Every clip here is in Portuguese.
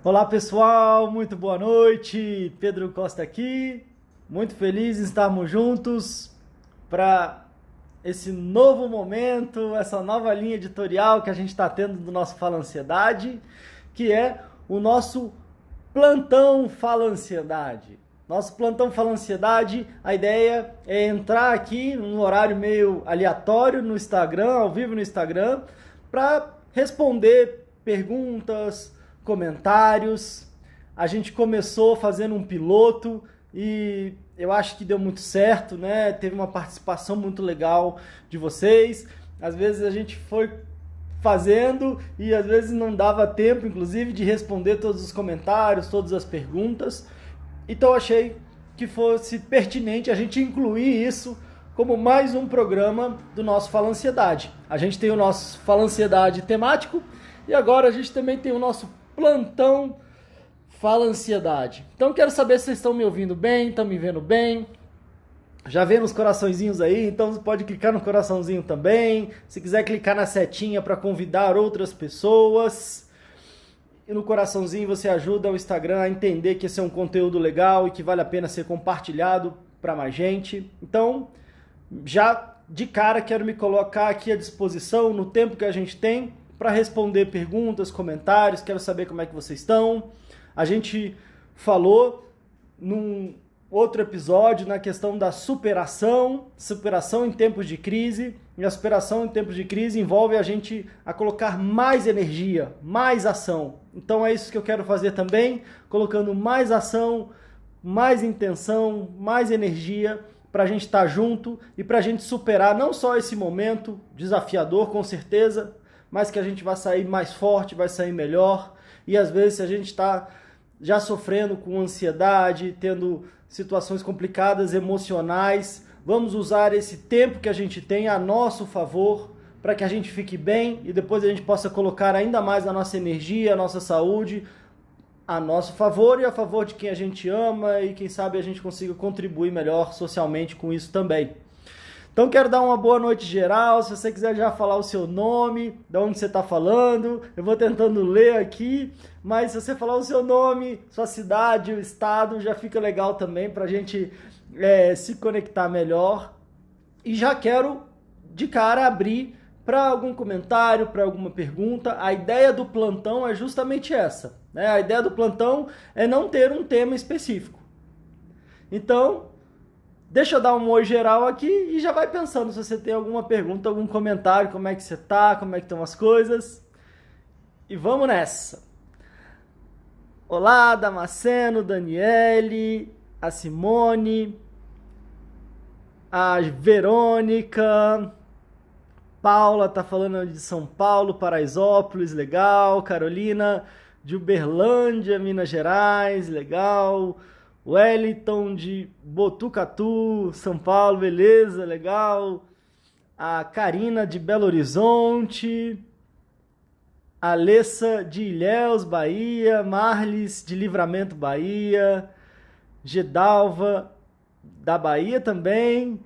Olá pessoal, muito boa noite. Pedro Costa aqui. Muito feliz em estarmos juntos para esse novo momento, essa nova linha editorial que a gente está tendo do nosso Fala Ansiedade, que é o nosso Plantão Fala Ansiedade. Nosso Plantão Fala Ansiedade, a ideia é entrar aqui num horário meio aleatório no Instagram, ao vivo no Instagram, para responder perguntas, comentários. A gente começou fazendo um piloto e eu acho que deu muito certo, né? Teve uma participação muito legal de vocês. Às vezes a gente foi fazendo e às vezes não dava tempo, inclusive, de responder todos os comentários, todas as perguntas. Então achei que fosse pertinente a gente incluir isso como mais um programa do nosso Fala Ansiedade. A gente tem o nosso Fala Ansiedade temático e agora a gente também tem o nosso Plantão Fala Ansiedade. Então quero saber se vocês estão me ouvindo bem, estão me vendo bem. Já vê nos coraçõezinhos aí, então você pode clicar no coraçãozinho também. Se quiser clicar na setinha para convidar outras pessoas. E no coraçãozinho você ajuda o Instagram a entender que esse é um conteúdo legal e que vale a pena ser compartilhado para mais gente. Então, já de cara quero me colocar aqui à disposição no tempo que a gente tem para responder perguntas, comentários. Quero saber como é que vocês estão. A gente falou num outro episódio na questão da superação em tempos de crise. E a superação em tempos de crise envolve a gente a colocar mais energia, mais ação. Então é isso que eu quero fazer também, colocando mais ação, mais intenção, mais energia para a gente estar junto e para a gente superar não só esse momento desafiador, com certeza, mas que a gente vai sair mais forte, vai sair melhor. E às vezes se a gente está já sofrendo com ansiedade, tendo situações complicadas emocionais, vamos usar esse tempo que a gente tem a nosso favor para que a gente fique bem e depois a gente possa colocar ainda mais a nossa energia, a nossa saúde a nosso favor e a favor de quem a gente ama e quem sabe a gente consiga contribuir melhor socialmente com isso também. Então quero dar uma boa noite geral, se você quiser já falar o seu nome, de onde você está falando, eu vou tentando ler aqui, mas se você falar o seu nome, sua cidade, o estado, já fica legal também para a gente se conectar melhor. E já quero de cara abrir para algum comentário, para alguma pergunta. A ideia do plantão é justamente essa, né? A ideia do plantão é não ter um tema específico. Então, deixa eu dar um oi geral aqui e já vai pensando se você tem alguma pergunta, algum comentário, como é que você tá, como é que estão as coisas. E vamos nessa. Olá, Damasceno, Daniele, a Simone, a Verônica, Paula tá falando de São Paulo, Paraisópolis, legal. Carolina de Uberlândia, Minas Gerais, legal. Wellington de Botucatu, São Paulo, beleza, legal. A Karina de Belo Horizonte. A Alessa de Ilhéus, Bahia. Marlis de Livramento, Bahia. Gedalva da Bahia também.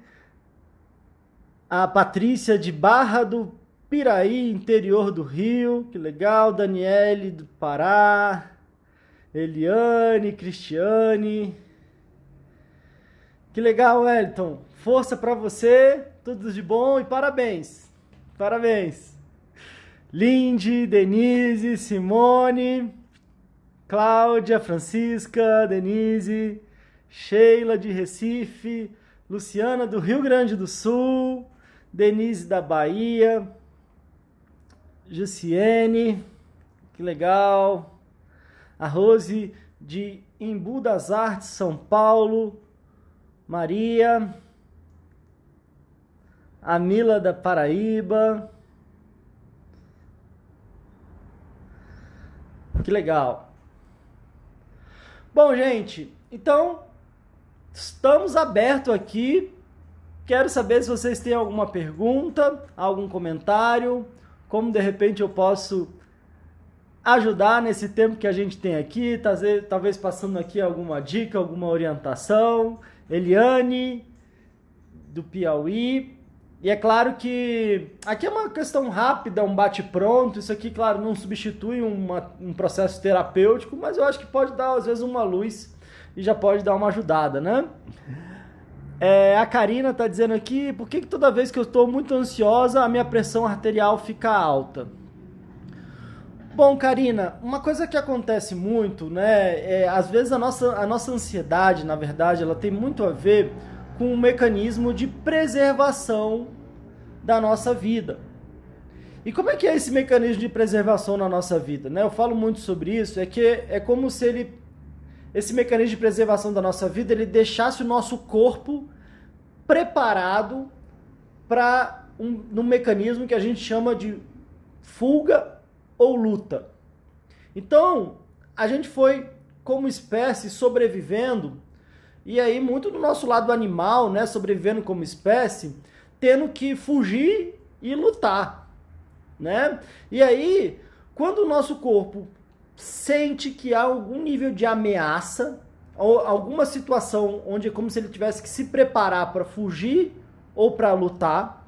A Patrícia de Barra do Piraí, interior do Rio, que legal. Daniele do Pará. Eliane, Cristiane. Que legal, Wellington. Força para você, tudo de bom e parabéns. Parabéns. Lindy, Denise, Simone, Cláudia, Francisca, Denise, Sheila de Recife, Luciana do Rio Grande do Sul, Denise da Bahia, Jussiene, que legal. A Rose de Embu das Artes, São Paulo, Maria, a Mila da Paraíba, que legal. Bom, gente, então estamos abertos aqui. Quero saber se vocês têm alguma pergunta, algum comentário, como de repente eu posso ajudar nesse tempo que a gente tem aqui, talvez passando aqui alguma dica, alguma orientação. Eliane, do Piauí, E é claro que aqui é uma questão rápida, um bate-pronto. Isso aqui, claro, não substitui um processo terapêutico, mas eu acho que pode dar, às vezes, uma luz e já pode dar uma ajudada, né? A Karina está dizendo aqui, por que toda vez que eu estou muito ansiosa, a minha pressão arterial fica alta? Bom, Karina, uma coisa que acontece muito, né, às vezes a nossa ansiedade, na verdade, ela tem muito a ver com um mecanismo de preservação da nossa vida. E como é que é esse mecanismo de preservação na nossa vida, né? Eu falo muito sobre isso, é que é como se esse mecanismo de preservação da nossa vida, ele deixasse o nosso corpo preparado para um mecanismo que a gente chama de fuga ou luta. Então, a gente foi, como espécie, sobrevivendo, e aí muito do nosso lado animal, né, sobrevivendo como espécie, tendo que fugir e lutar, né? E aí, quando o nosso corpo sente que há algum nível de ameaça, ou alguma situação onde é como se ele tivesse que se preparar para fugir ou para lutar,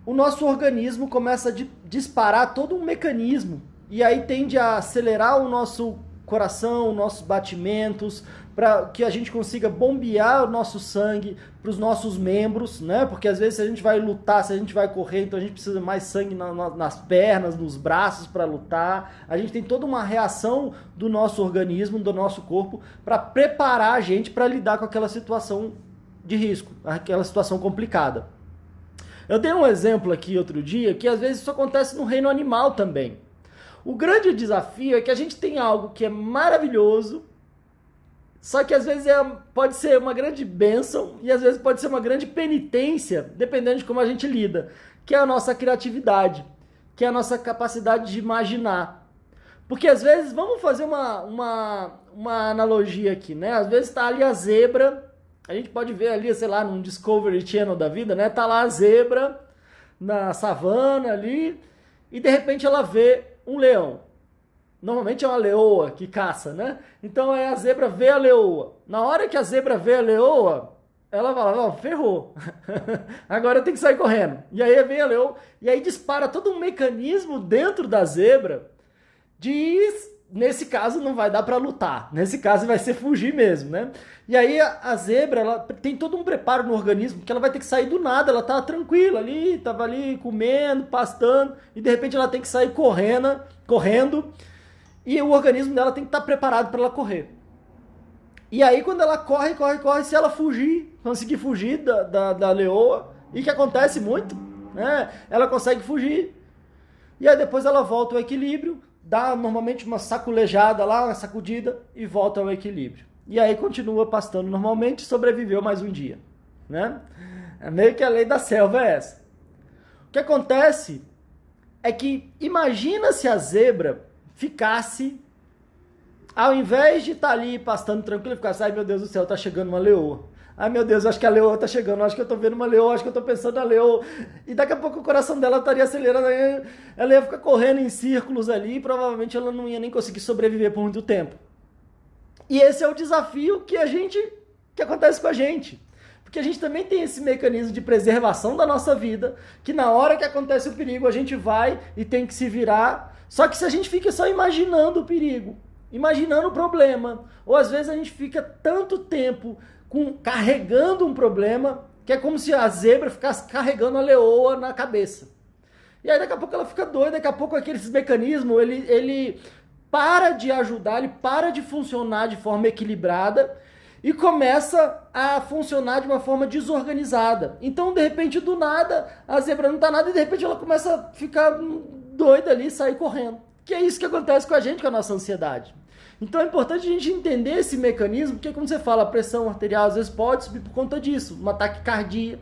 o nosso organismo começa a disparar todo um mecanismo e aí tende a acelerar o nosso coração, nossos batimentos, para que a gente consiga bombear o nosso sangue para os nossos membros, né? Porque às vezes se a gente vai lutar, se a gente vai correr, então a gente precisa mais sangue nas pernas, nos braços para lutar. A gente tem toda uma reação do nosso organismo, do nosso corpo, para preparar a gente para lidar com aquela situação de risco, aquela situação complicada. Eu dei um exemplo aqui outro dia que às vezes isso acontece no reino animal também. O grande desafio é que a gente tem algo que é maravilhoso, só que às vezes pode ser uma grande bênção e às vezes pode ser uma grande penitência, dependendo de como a gente lida, que é a nossa criatividade, que é a nossa capacidade de imaginar. Porque às vezes, vamos fazer uma analogia aqui, né? Às vezes está ali a zebra. A gente pode ver ali, sei lá, num Discovery Channel da vida, né? Tá lá a zebra na savana ali e de repente ela vê um leão. Normalmente é uma leoa que caça, né? Então a zebra vê a leoa. Na hora que a zebra vê a leoa, ela fala, ó, ferrou. Agora eu tenho que sair correndo. E aí vem a leoa e aí dispara todo um mecanismo dentro da zebra nesse caso não vai dar para lutar, nesse caso vai ser fugir mesmo, né? E aí a zebra, ela tem todo um preparo no organismo, que ela vai ter que sair do nada, ela tá tranquila ali, tava ali comendo, pastando, e de repente ela tem que sair correndo, e o organismo dela tem que estar preparado para ela correr. E aí quando ela corre, se ela conseguir fugir da leoa, e que acontece muito, né? Ela consegue fugir, e aí depois ela volta ao equilíbrio, dá normalmente uma saculejada lá, uma sacudida e volta ao equilíbrio. E aí continua pastando normalmente e sobreviveu mais um dia, né? É meio que a lei da selva é essa. O que acontece é que imagina se a zebra ficasse, ao invés de estar ali pastando tranquilo, ficasse, ai meu Deus do céu, tá chegando uma leoa. Ai meu Deus, acho que a leoa tá chegando, acho que eu tô vendo uma leoa, acho que eu tô pensando na leoa. E daqui a pouco o coração dela estaria acelerando, ela ia ficar correndo em círculos ali e provavelmente ela não ia nem conseguir sobreviver por muito tempo. E esse é o desafio que acontece com a gente. Porque a gente também tem esse mecanismo de preservação da nossa vida, que na hora que acontece o perigo a gente vai e tem que se virar. Só que se a gente fica só imaginando o perigo, imaginando o problema, ou às vezes a gente fica tanto tempo carregando um problema, que é como se a zebra ficasse carregando a leoa na cabeça. E aí daqui a pouco ela fica doida, daqui a pouco aquele mecanismo, ele para de ajudar, ele para de funcionar de forma equilibrada e começa a funcionar de uma forma desorganizada. Então, de repente, do nada, a zebra não tá nada e de repente ela começa a ficar doida ali e sair correndo. Que é isso que acontece com a gente, com a nossa ansiedade. Então é importante a gente entender esse mecanismo, porque como você fala, a pressão arterial às vezes pode subir por conta disso, uma taquicardia.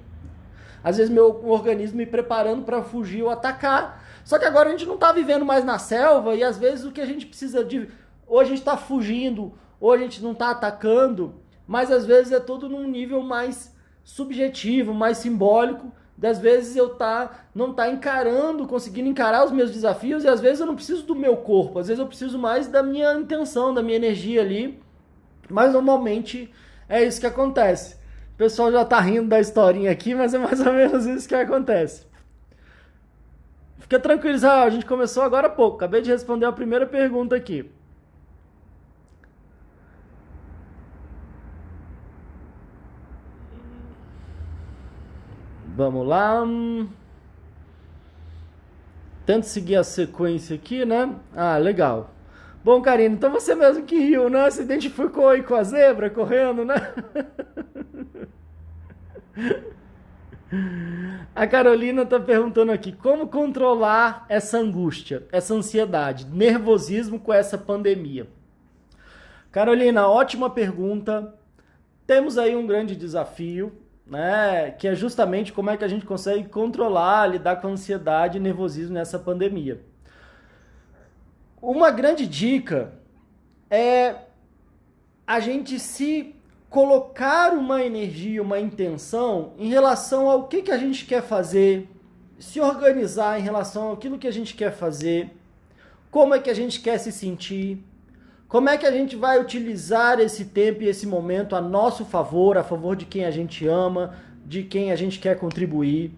Às vezes meu organismo me preparando para fugir ou atacar. Só que agora a gente não está vivendo mais na selva e às vezes o que a gente precisa de... Ou a gente está fugindo, ou a gente não está atacando, mas às vezes é tudo num nível mais subjetivo, mais simbólico. Das vezes eu não tá conseguindo encarar os meus desafios e às vezes eu não preciso do meu corpo, às vezes eu preciso mais da minha intenção, da minha energia ali, mas normalmente é isso que acontece. O pessoal já tá rindo da historinha aqui, mas é mais ou menos isso que acontece. Fica tranquilo, Israel, a gente começou agora há pouco. Acabei de responder a primeira pergunta aqui. Vamos lá. Tento seguir a sequência aqui, né? Ah, legal. Bom, Karine, então você mesmo que riu, né? Se identificou aí com a zebra correndo, né? A Carolina tá perguntando aqui, como controlar essa angústia, essa ansiedade, nervosismo com essa pandemia? Carolina, ótima pergunta. Temos aí um grande desafio, né? Que é justamente como é que a gente consegue controlar, lidar com a ansiedade e nervosismo nessa pandemia. Uma grande dica é a gente se colocar uma energia, uma intenção em relação ao que a gente quer fazer, se organizar em relação àquilo que a gente quer fazer, como é que a gente quer se sentir, como é que a gente vai utilizar esse tempo e esse momento a nosso favor, a favor de quem a gente ama, de quem a gente quer contribuir.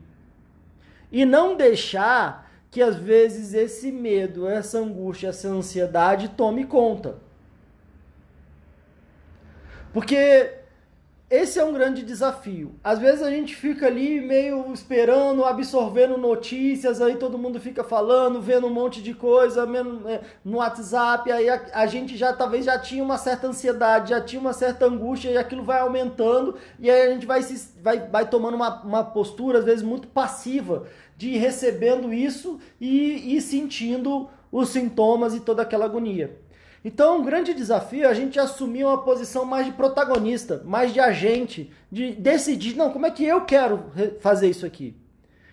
E não deixar que às vezes esse medo, essa angústia, essa ansiedade tome conta. Porque esse é um grande desafio. Às vezes a gente fica ali meio esperando, absorvendo notícias, aí todo mundo fica falando, vendo um monte de coisa no WhatsApp, aí a gente já talvez já tinha uma certa ansiedade, já tinha uma certa angústia, e aquilo vai aumentando, e aí a gente vai tomando uma postura, às vezes, muito passiva, de ir recebendo isso e sentindo os sintomas e toda aquela agonia. Então, um grande desafio é a gente assumir uma posição mais de protagonista, mais de agente, de decidir, não, como é que eu quero fazer isso aqui?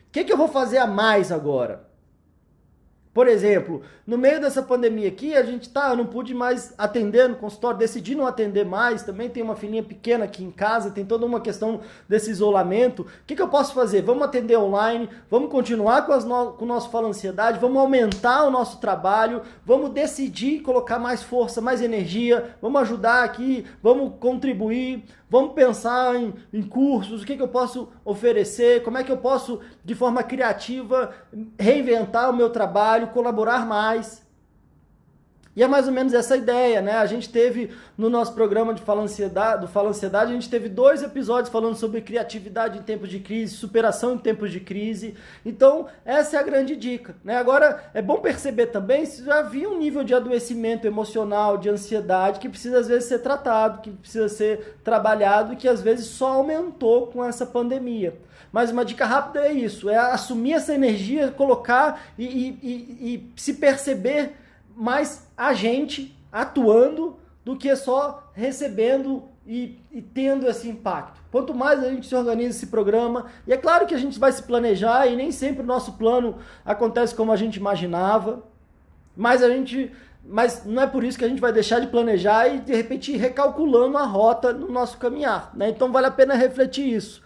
O que eu vou fazer a mais agora? Por exemplo, no meio dessa pandemia aqui, eu não pude mais atender no consultório, decidi não atender mais, também tem uma filhinha pequena aqui em casa, tem toda uma questão desse isolamento. O que eu posso fazer? Vamos atender online, vamos continuar com o nosso Fala Ansiedade, vamos aumentar o nosso trabalho, vamos decidir colocar mais força, mais energia, vamos ajudar aqui, vamos contribuir, vamos pensar em cursos, o que eu posso oferecer, como é que eu posso, de forma criativa, reinventar o meu trabalho, colaborar mais. E é mais ou menos essa ideia, né? A gente teve no nosso programa do Fala Ansiedade, a gente teve 2 episódios falando sobre criatividade em tempos de crise, superação em tempos de crise. Então, essa é a grande dica, né? Agora, é bom perceber também se já havia um nível de adoecimento emocional, de ansiedade, que precisa às vezes ser tratado, que precisa ser trabalhado e que às vezes só aumentou com essa pandemia. Mas uma dica rápida é isso, é assumir essa energia, colocar e se perceber mais agente atuando do que só recebendo e tendo esse impacto. Quanto mais a gente se organiza esse programa, e é claro que a gente vai se planejar e nem sempre o nosso plano acontece como a gente imaginava, mas não é por isso que a gente vai deixar de planejar e de repente ir recalculando a rota no nosso caminhar, né? Então vale a pena refletir isso,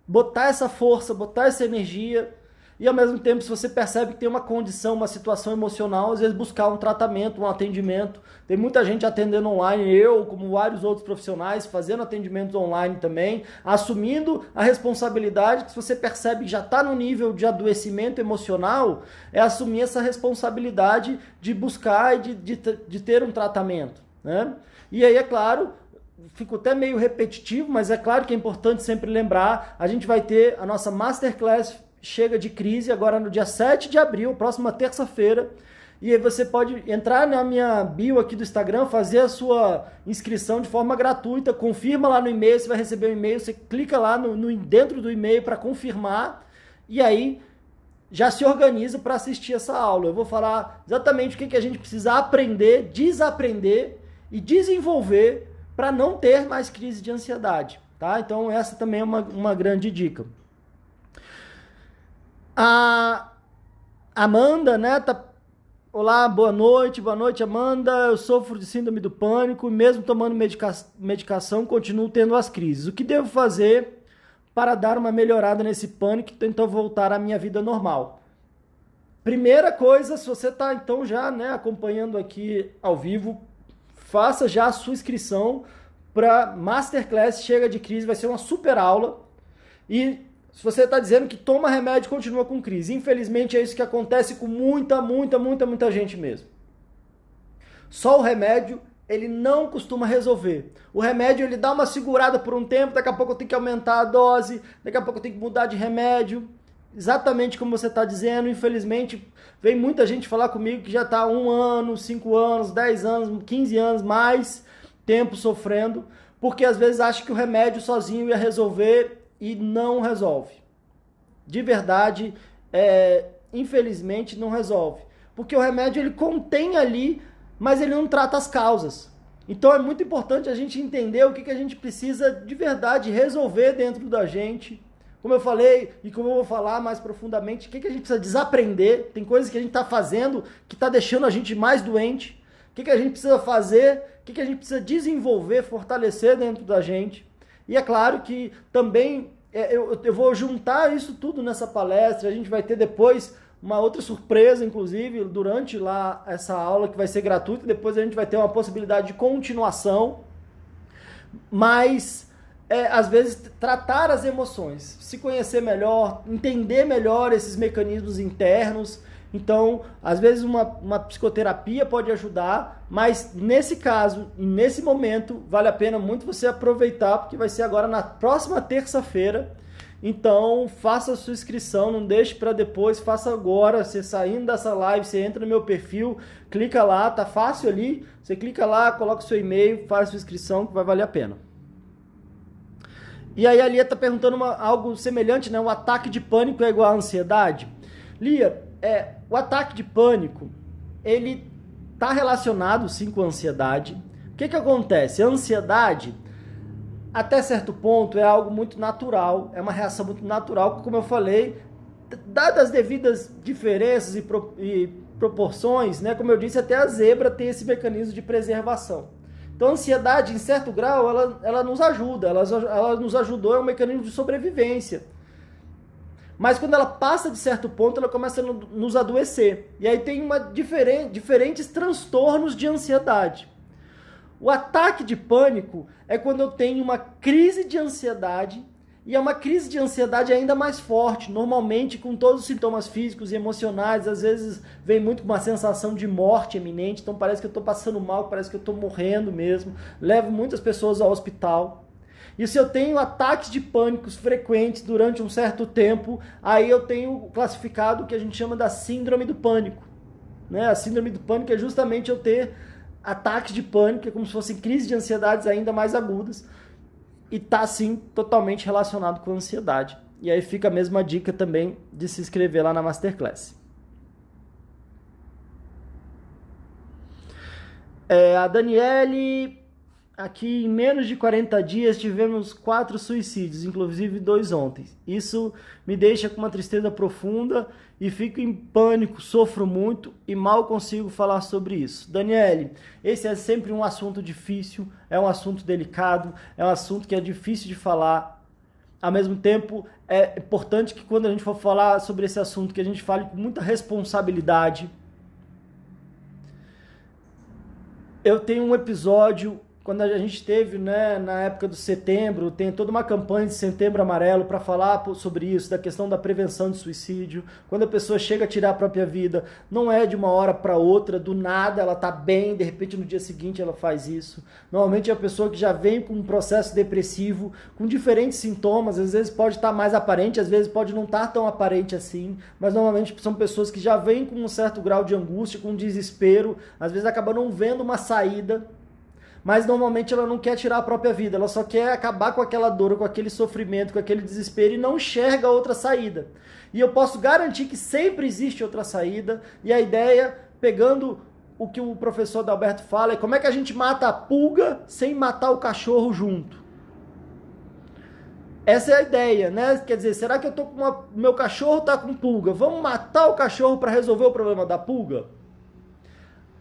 botar essa força, botar essa energia. E ao mesmo tempo, se você percebe que tem uma condição, uma situação emocional, às vezes buscar um tratamento, um atendimento. Tem muita gente atendendo online, eu, como vários outros profissionais, fazendo atendimentos online também, assumindo a responsabilidade que se você percebe que já está no nível de adoecimento emocional, é assumir essa responsabilidade de buscar e de ter um tratamento, né? E aí, é claro, fico até meio repetitivo, mas é claro que é importante sempre lembrar, a gente vai ter a nossa Masterclass Chega de Crise, agora no dia 7 de abril, próxima terça-feira, e aí você pode entrar na minha bio aqui do Instagram, fazer a sua inscrição de forma gratuita, confirma lá no e-mail, você vai receber um e-mail, você clica lá dentro do e-mail para confirmar, e aí já se organiza para assistir essa aula. Eu vou falar exatamente o que a gente precisa aprender, desaprender e desenvolver para não ter mais crise de ansiedade, tá? Então essa também é uma grande dica. A Amanda, né, olá, boa noite, Amanda, eu sofro de síndrome do pânico, mesmo tomando medicação, continuo tendo as crises. O que devo fazer para dar uma melhorada nesse pânico e tentar voltar à minha vida normal? Primeira coisa, se você está então já, né, acompanhando aqui ao vivo, faça já a sua inscrição para Masterclass Chega de Crise, vai ser uma super aula. E se você está dizendo que toma remédio e continua com crise, infelizmente é isso que acontece com muita gente mesmo. Só o remédio, ele não costuma resolver. O remédio, ele dá uma segurada por um tempo, daqui a pouco eu tenho que aumentar a dose, daqui a pouco eu tenho que mudar de remédio. Exatamente como você está dizendo, infelizmente, vem muita gente falar comigo que já está 1 ano, 5 anos, 10 anos, 15 anos, mais tempo sofrendo, porque às vezes acha que o remédio sozinho ia resolver e não resolve. De verdade, infelizmente não resolve. Porque o remédio, ele contém ali, mas ele não trata as causas. Então é muito importante a gente entender o que a gente precisa de verdade resolver dentro da gente. Como eu falei, e como eu vou falar mais profundamente, o que a gente precisa desaprender. Tem coisas que a gente está fazendo que está deixando a gente mais doente. O que a gente precisa fazer, o que a gente precisa desenvolver, fortalecer dentro da gente. E é claro que também eu vou juntar isso tudo nessa palestra. A gente vai ter depois uma outra surpresa, inclusive, durante lá essa aula que vai ser gratuita. Depois a gente vai ter uma possibilidade de continuação. Mas, às vezes, tratar as emoções, se conhecer melhor, entender melhor esses mecanismos internos. Então, às vezes uma psicoterapia pode ajudar, mas nesse caso e nesse momento, vale a pena muito você aproveitar, porque vai ser agora na próxima terça-feira. Então, faça a sua inscrição, não deixe para depois, faça agora. Você saindo dessa live, você entra no meu perfil, clica lá, tá fácil ali. Você clica lá, coloca o seu e-mail, faz a sua inscrição, que vai valer a pena. E aí a Lia tá perguntando algo semelhante, né? O ataque de pânico é igual à ansiedade? Lia, o ataque de pânico, ele tá relacionado sim com a ansiedade. O que acontece? A ansiedade, até certo ponto, é algo muito natural, é uma reação muito natural, como eu falei, dadas as devidas diferenças e proporções, né? Como eu disse, até a zebra tem esse mecanismo de preservação. Então a ansiedade, em certo grau, ela nos ajuda, ela nos ajudou, é um mecanismo de sobrevivência. Mas quando ela passa de certo ponto, ela começa a nos adoecer. E aí tem diferentes transtornos de ansiedade. O ataque de pânico é quando eu tenho uma crise de ansiedade, e é uma crise de ansiedade ainda mais forte, normalmente com todos os sintomas físicos e emocionais. Às vezes vem muito com uma sensação de morte iminente, então parece que eu estou passando mal, parece que eu estou morrendo mesmo. Levo muitas pessoas ao hospital. E se eu tenho ataques de pânicos frequentes durante um certo tempo, aí eu tenho classificado o que a gente chama da síndrome do pânico. Né? A síndrome do pânico é justamente eu ter ataques de pânico, é como se fossem crises de ansiedades ainda mais agudas, e está, sim, totalmente relacionado com a ansiedade. E aí fica a mesma dica também de se inscrever lá na Masterclass. A Daniele, aqui em menos de 40 dias tivemos 4 suicídios, inclusive 2 ontem. Isso me deixa com uma tristeza profunda e fico em pânico, sofro muito e mal consigo falar sobre isso. Daniele, esse é sempre um assunto difícil, é um assunto delicado, é um assunto que é difícil de falar. Ao mesmo tempo, é importante que quando a gente for falar sobre esse assunto, que a gente fale com muita responsabilidade. Eu tenho um episódio, quando a gente teve, né, na época do setembro, tem toda uma campanha de Setembro Amarelo para falar sobre isso, da questão da prevenção de suicídio. Quando a pessoa chega a tirar a própria vida, não é de uma hora para outra, do nada ela está bem, de repente no dia seguinte ela faz isso. Normalmente é a pessoa que já vem com um processo depressivo, com diferentes sintomas, às vezes pode estar mais aparente, às vezes pode não estar tão aparente assim, mas normalmente são pessoas que já vêm com um certo grau de angústia, com desespero, às vezes acabam não vendo uma saída. Mas normalmente ela não quer tirar a própria vida, ela só quer acabar com aquela dor, com aquele sofrimento, com aquele desespero e não enxerga outra saída. E eu posso garantir que sempre existe outra saída, e a ideia, pegando o que o professor Adalberto fala, é como é que a gente mata a pulga sem matar o cachorro junto. Essa é a ideia, né? Quer dizer, será que eu tô com meu cachorro tá com pulga? Vamos matar o cachorro para resolver o problema da pulga?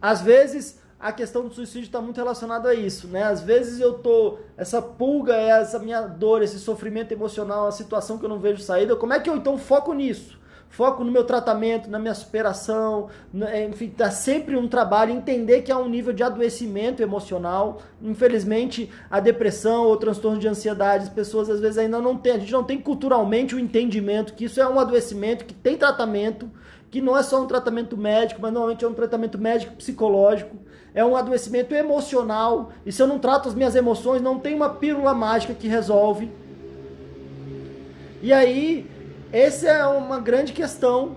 Às vezes a questão do suicídio está muito relacionada a isso, né? Às vezes essa pulga, essa minha dor, esse sofrimento emocional, uma situação que eu não vejo saída, como é que eu então foco nisso? foco no meu tratamento, na minha superação, enfim, tá sempre um trabalho, entender que há um nível de adoecimento emocional. Infelizmente, a depressão ou transtorno de ansiedade, as pessoas às vezes ainda não têm, a gente não tem culturalmente o entendimento que isso é um adoecimento, que tem tratamento, que não é só um tratamento médico, mas normalmente é um tratamento médico psicológico, é um adoecimento emocional, e se eu não trato as minhas emoções, não tem uma pílula mágica que resolve. E aí, essa é uma grande questão,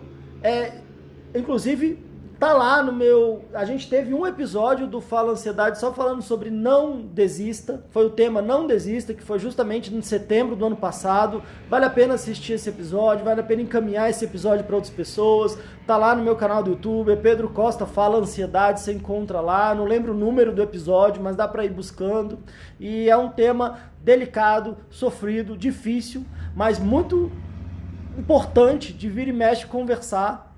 inclusive, tá lá no meu... A gente teve um episódio do Fala Ansiedade só falando sobre não desista, foi o tema Não Desista, que foi justamente em setembro do ano passado. Vale a pena assistir esse episódio, vale a pena encaminhar esse episódio para outras pessoas. Tá lá no meu canal do YouTube, é Pedro Costa Fala Ansiedade, você encontra lá, não lembro o número do episódio, mas dá para ir buscando. E é um tema delicado, sofrido, difícil, mas muito importante de vir e mexe conversar.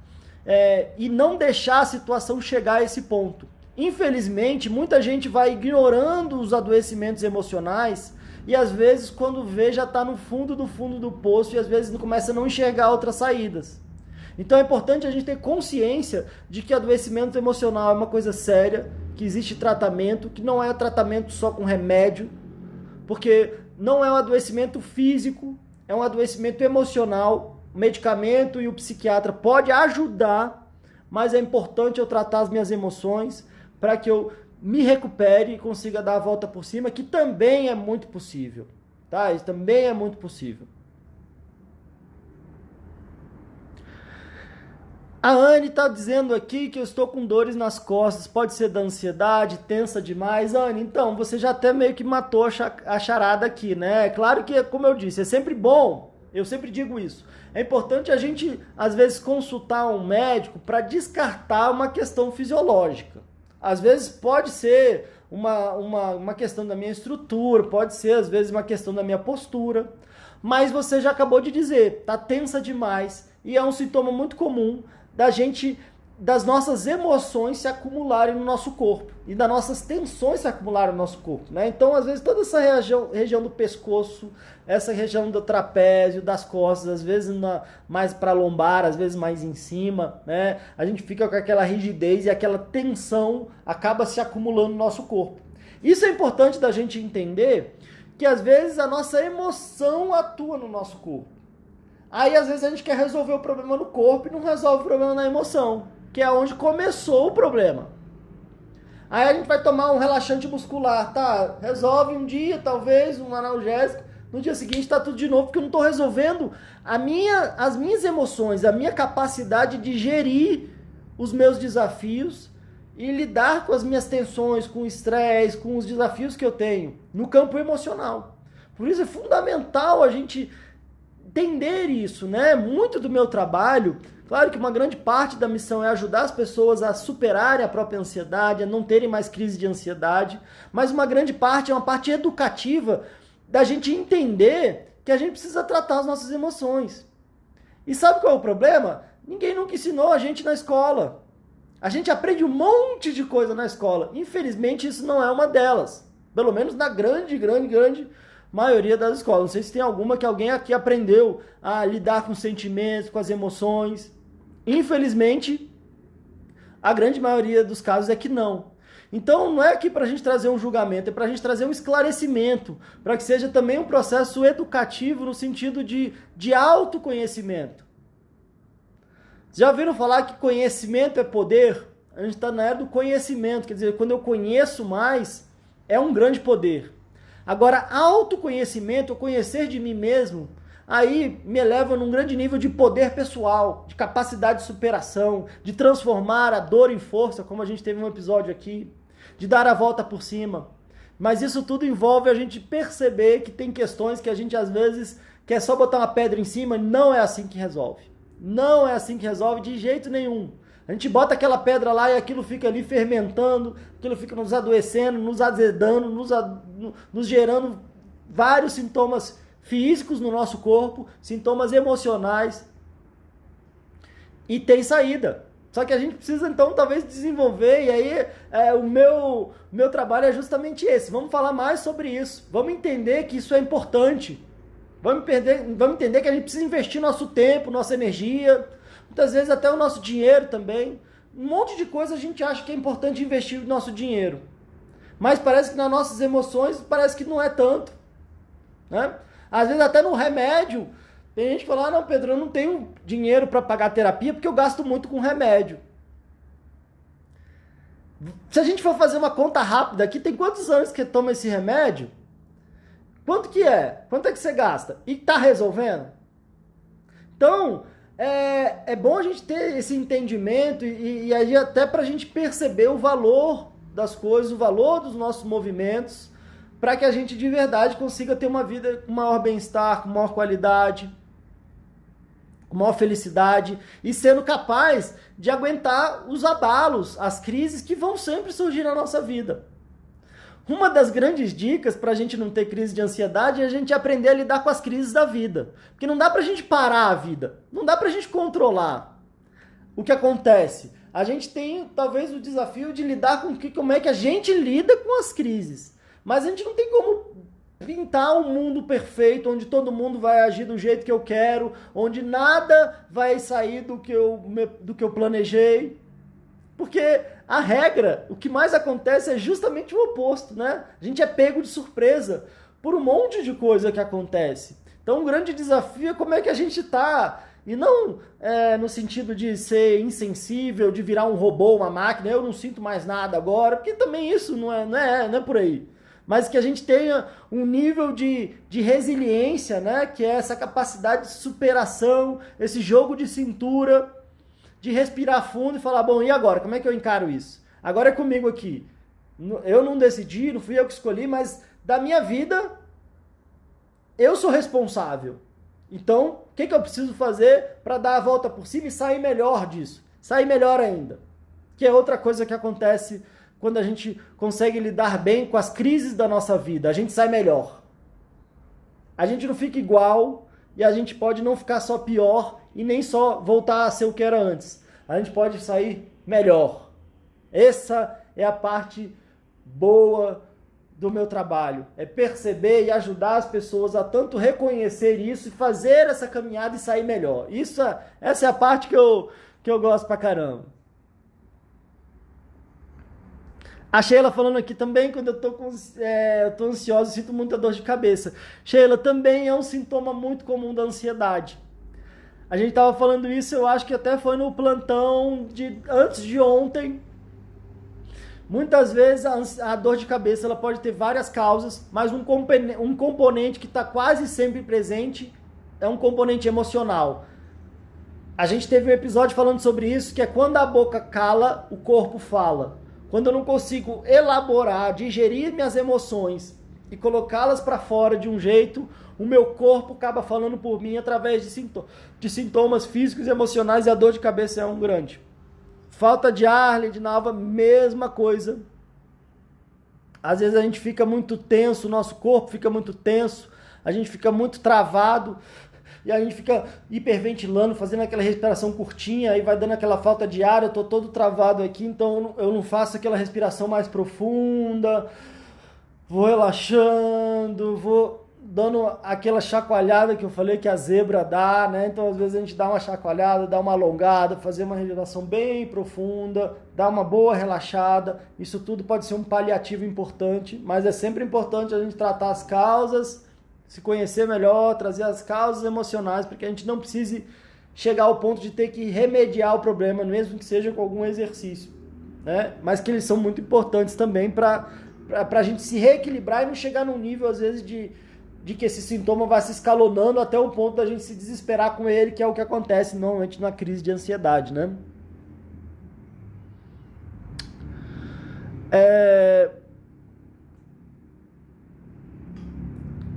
E não deixar a situação chegar a esse ponto. Infelizmente, muita gente vai ignorando os adoecimentos emocionais e às vezes quando vê já está no fundo do poço e às vezes começa a não enxergar outras saídas. Então é importante a gente ter consciência de que adoecimento emocional é uma coisa séria, que existe tratamento, que não é tratamento só com remédio, porque não é um adoecimento físico, é um adoecimento emocional. O medicamento e o psiquiatra pode ajudar, mas é importante eu tratar as minhas emoções para que eu me recupere e consiga dar a volta por cima, que também é muito possível, tá? Isso também é muito possível. A Anne está dizendo aqui que eu estou com dores nas costas, pode ser da ansiedade, tensa demais. Anne, então, você já até meio que matou a charada aqui, né? Claro que, como eu disse, é sempre bom, eu sempre digo isso, é importante a gente, às vezes, consultar um médico para descartar uma questão fisiológica. Às vezes pode ser uma questão da minha estrutura, pode ser, às vezes, uma questão da minha postura, mas você já acabou de dizer, tá tensa demais, e é um sintoma muito comum das nossas emoções se acumularem no nosso corpo e das nossas tensões se acumularem no nosso corpo, né? Então, às vezes, toda essa região do pescoço, essa região do trapézio, das costas, às vezes mais para lombar, às vezes mais em cima, né? A gente fica com aquela rigidez e aquela tensão acaba se acumulando no nosso corpo. Isso é importante da gente entender que, às vezes, a nossa emoção atua no nosso corpo. Aí, às vezes, a gente quer resolver o problema no corpo e não resolve o problema na emoção, que é onde começou o problema. Aí a gente vai tomar um relaxante muscular, tá? Resolve um dia, talvez, um analgésico. No dia seguinte tá tudo de novo, porque eu não estou resolvendo as minhas emoções, a minha capacidade de gerir os meus desafios e lidar com as minhas tensões, com o estresse, com os desafios que eu tenho no campo emocional. Por isso é fundamental a gente entender isso, né? Muito do meu trabalho, claro que uma grande parte da missão é ajudar as pessoas a superarem a própria ansiedade, a não terem mais crise de ansiedade, mas uma grande parte é uma parte educativa da gente entender que a gente precisa tratar as nossas emoções. E sabe qual é o problema? Ninguém nunca ensinou a gente na escola. A gente aprende um monte de coisa na escola. Infelizmente, isso não é uma delas. Pelo menos na grande maioria das escolas. Não sei se tem alguma que alguém aqui aprendeu a lidar com os sentimentos, com as emoções. Infelizmente, a grande maioria dos casos é que não. Então, não é aqui para a gente trazer um julgamento, é para a gente trazer um esclarecimento, para que seja também um processo educativo no sentido de autoconhecimento. Já ouviram falar que conhecimento é poder? A gente está na era do conhecimento, quer dizer, quando eu conheço mais, é um grande poder. Agora, autoconhecimento, o conhecer de mim mesmo, aí me eleva num grande nível de poder pessoal, de capacidade de superação, de transformar a dor em força, como a gente teve um episódio aqui, de dar a volta por cima. Mas isso tudo envolve a gente perceber que tem questões que a gente às vezes quer só botar uma pedra em cima, e não é assim que resolve. Não é assim que resolve de jeito nenhum. A gente bota aquela pedra lá e aquilo fica ali fermentando, aquilo fica nos adoecendo, nos azedando, nos gerando vários sintomas físicos no nosso corpo, sintomas emocionais. E tem saída. Só que a gente precisa, então, talvez desenvolver, e aí o meu trabalho é justamente esse. Vamos falar mais sobre isso. Vamos entender que isso é importante. Vamos entender que a gente precisa investir nosso tempo, nossa energia, muitas vezes até o nosso dinheiro também. Um monte de coisa a gente acha que é importante investir o nosso dinheiro. Mas parece que nas nossas emoções, parece que não é tanto. Né? Às vezes até no remédio, tem gente que fala, não, Pedro, eu não tenho dinheiro para pagar terapia porque eu gasto muito com remédio. Se a gente for fazer uma conta rápida aqui, tem quantos anos que toma esse remédio? Quanto que é? Quanto é que você gasta? E tá resolvendo? Então, é bom a gente ter esse entendimento e aí até pra gente perceber o valor das coisas, o valor dos nossos movimentos, para que a gente de verdade consiga ter uma vida com maior bem-estar, com maior qualidade, com maior felicidade e sendo capaz de aguentar os abalos, as crises que vão sempre surgir na nossa vida. Uma das grandes dicas para a gente não ter crise de ansiedade é a gente aprender a lidar com as crises da vida. Porque não dá para a gente parar a vida, não dá para a gente controlar. O que acontece? A gente tem talvez o desafio de lidar com como é que a gente lida com as crises. Mas a gente não tem como pintar um mundo perfeito, onde todo mundo vai agir do jeito que eu quero, onde nada vai sair do que eu planejei. Porque a regra, o que mais acontece é justamente o oposto, né? A gente é pego de surpresa por um monte de coisa que acontece. Então, um grande desafio é como é que a gente tá. E não no sentido de ser insensível, de virar um robô, uma máquina, eu não sinto mais nada agora, porque também isso não é por aí. Mas que a gente tenha um nível de resiliência, né? Que é essa capacidade de superação, esse jogo de cintura, de respirar fundo e falar, bom, e agora? Como é que eu encaro isso? Agora é comigo aqui. Eu não decidi, não fui eu que escolhi, mas da minha vida, eu sou responsável. Então, o que eu preciso fazer para dar a volta por cima e sair melhor disso? Sair melhor ainda. Que é outra coisa que acontece quando a gente consegue lidar bem com as crises da nossa vida. A gente sai melhor. A gente não fica igual e a gente pode não ficar só pior e nem só voltar a ser o que era antes. A gente pode sair melhor. Essa é a parte boa do meu trabalho. É perceber e ajudar as pessoas a tanto reconhecer isso e fazer essa caminhada e sair melhor. Essa é a parte que eu gosto pra caramba. A Sheila falando aqui também, quando eu tô ansiosa, sinto muita dor de cabeça. Sheila, também é um sintoma muito comum da ansiedade. A gente estava falando isso, eu acho que até foi no plantão antes de ontem. Muitas vezes a dor de cabeça ela pode ter várias causas, mas um componente que está quase sempre presente é um componente emocional. A gente teve um episódio falando sobre isso, que é quando a boca cala, o corpo fala. Quando eu não consigo elaborar, digerir minhas emoções e colocá-las para fora de um jeito, o meu corpo acaba falando por mim através de sintomas físicos e emocionais, e a dor de cabeça é um grande. Falta de ar, Lidinalva, mesma coisa. Às vezes a gente fica muito tenso, o nosso corpo fica muito tenso, a gente fica muito travado, e a gente fica hiperventilando, fazendo aquela respiração curtinha, aí vai dando aquela falta de ar, eu tô todo travado aqui, então eu não faço aquela respiração mais profunda, vou relaxando, vou dando aquela chacoalhada que eu falei que a zebra dá, né? Então às vezes a gente dá uma chacoalhada, dá uma alongada, fazer uma respiração bem profunda, dá uma boa relaxada. Isso tudo pode ser um paliativo importante, mas é sempre importante a gente tratar as causas, se conhecer melhor, trazer as causas emocionais, para que a gente não precise chegar ao ponto de ter que remediar o problema, mesmo que seja com algum exercício, né? Mas que eles são muito importantes também para a gente se reequilibrar e não chegar num nível, às vezes, de que esse sintoma vai se escalonando até o ponto da gente se desesperar com ele, que é o que acontece normalmente na crise de ansiedade, né?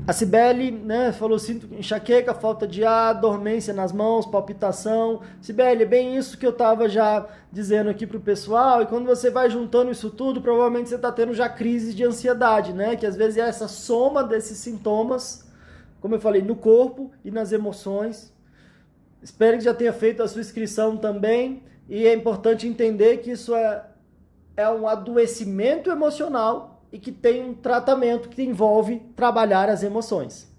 A Cibele, né, falou, sinto enxaqueca, falta de ar, dormência nas mãos, palpitação. Cibele, é bem isso que eu estava já dizendo aqui pro pessoal, e quando você vai juntando isso tudo, provavelmente você está tendo já crises de ansiedade, né, que às vezes é essa soma desses sintomas, como eu falei, no corpo e nas emoções. Espero que já tenha feito a sua inscrição também, e é importante entender que isso é um adoecimento emocional, e que tem um tratamento que envolve trabalhar as emoções.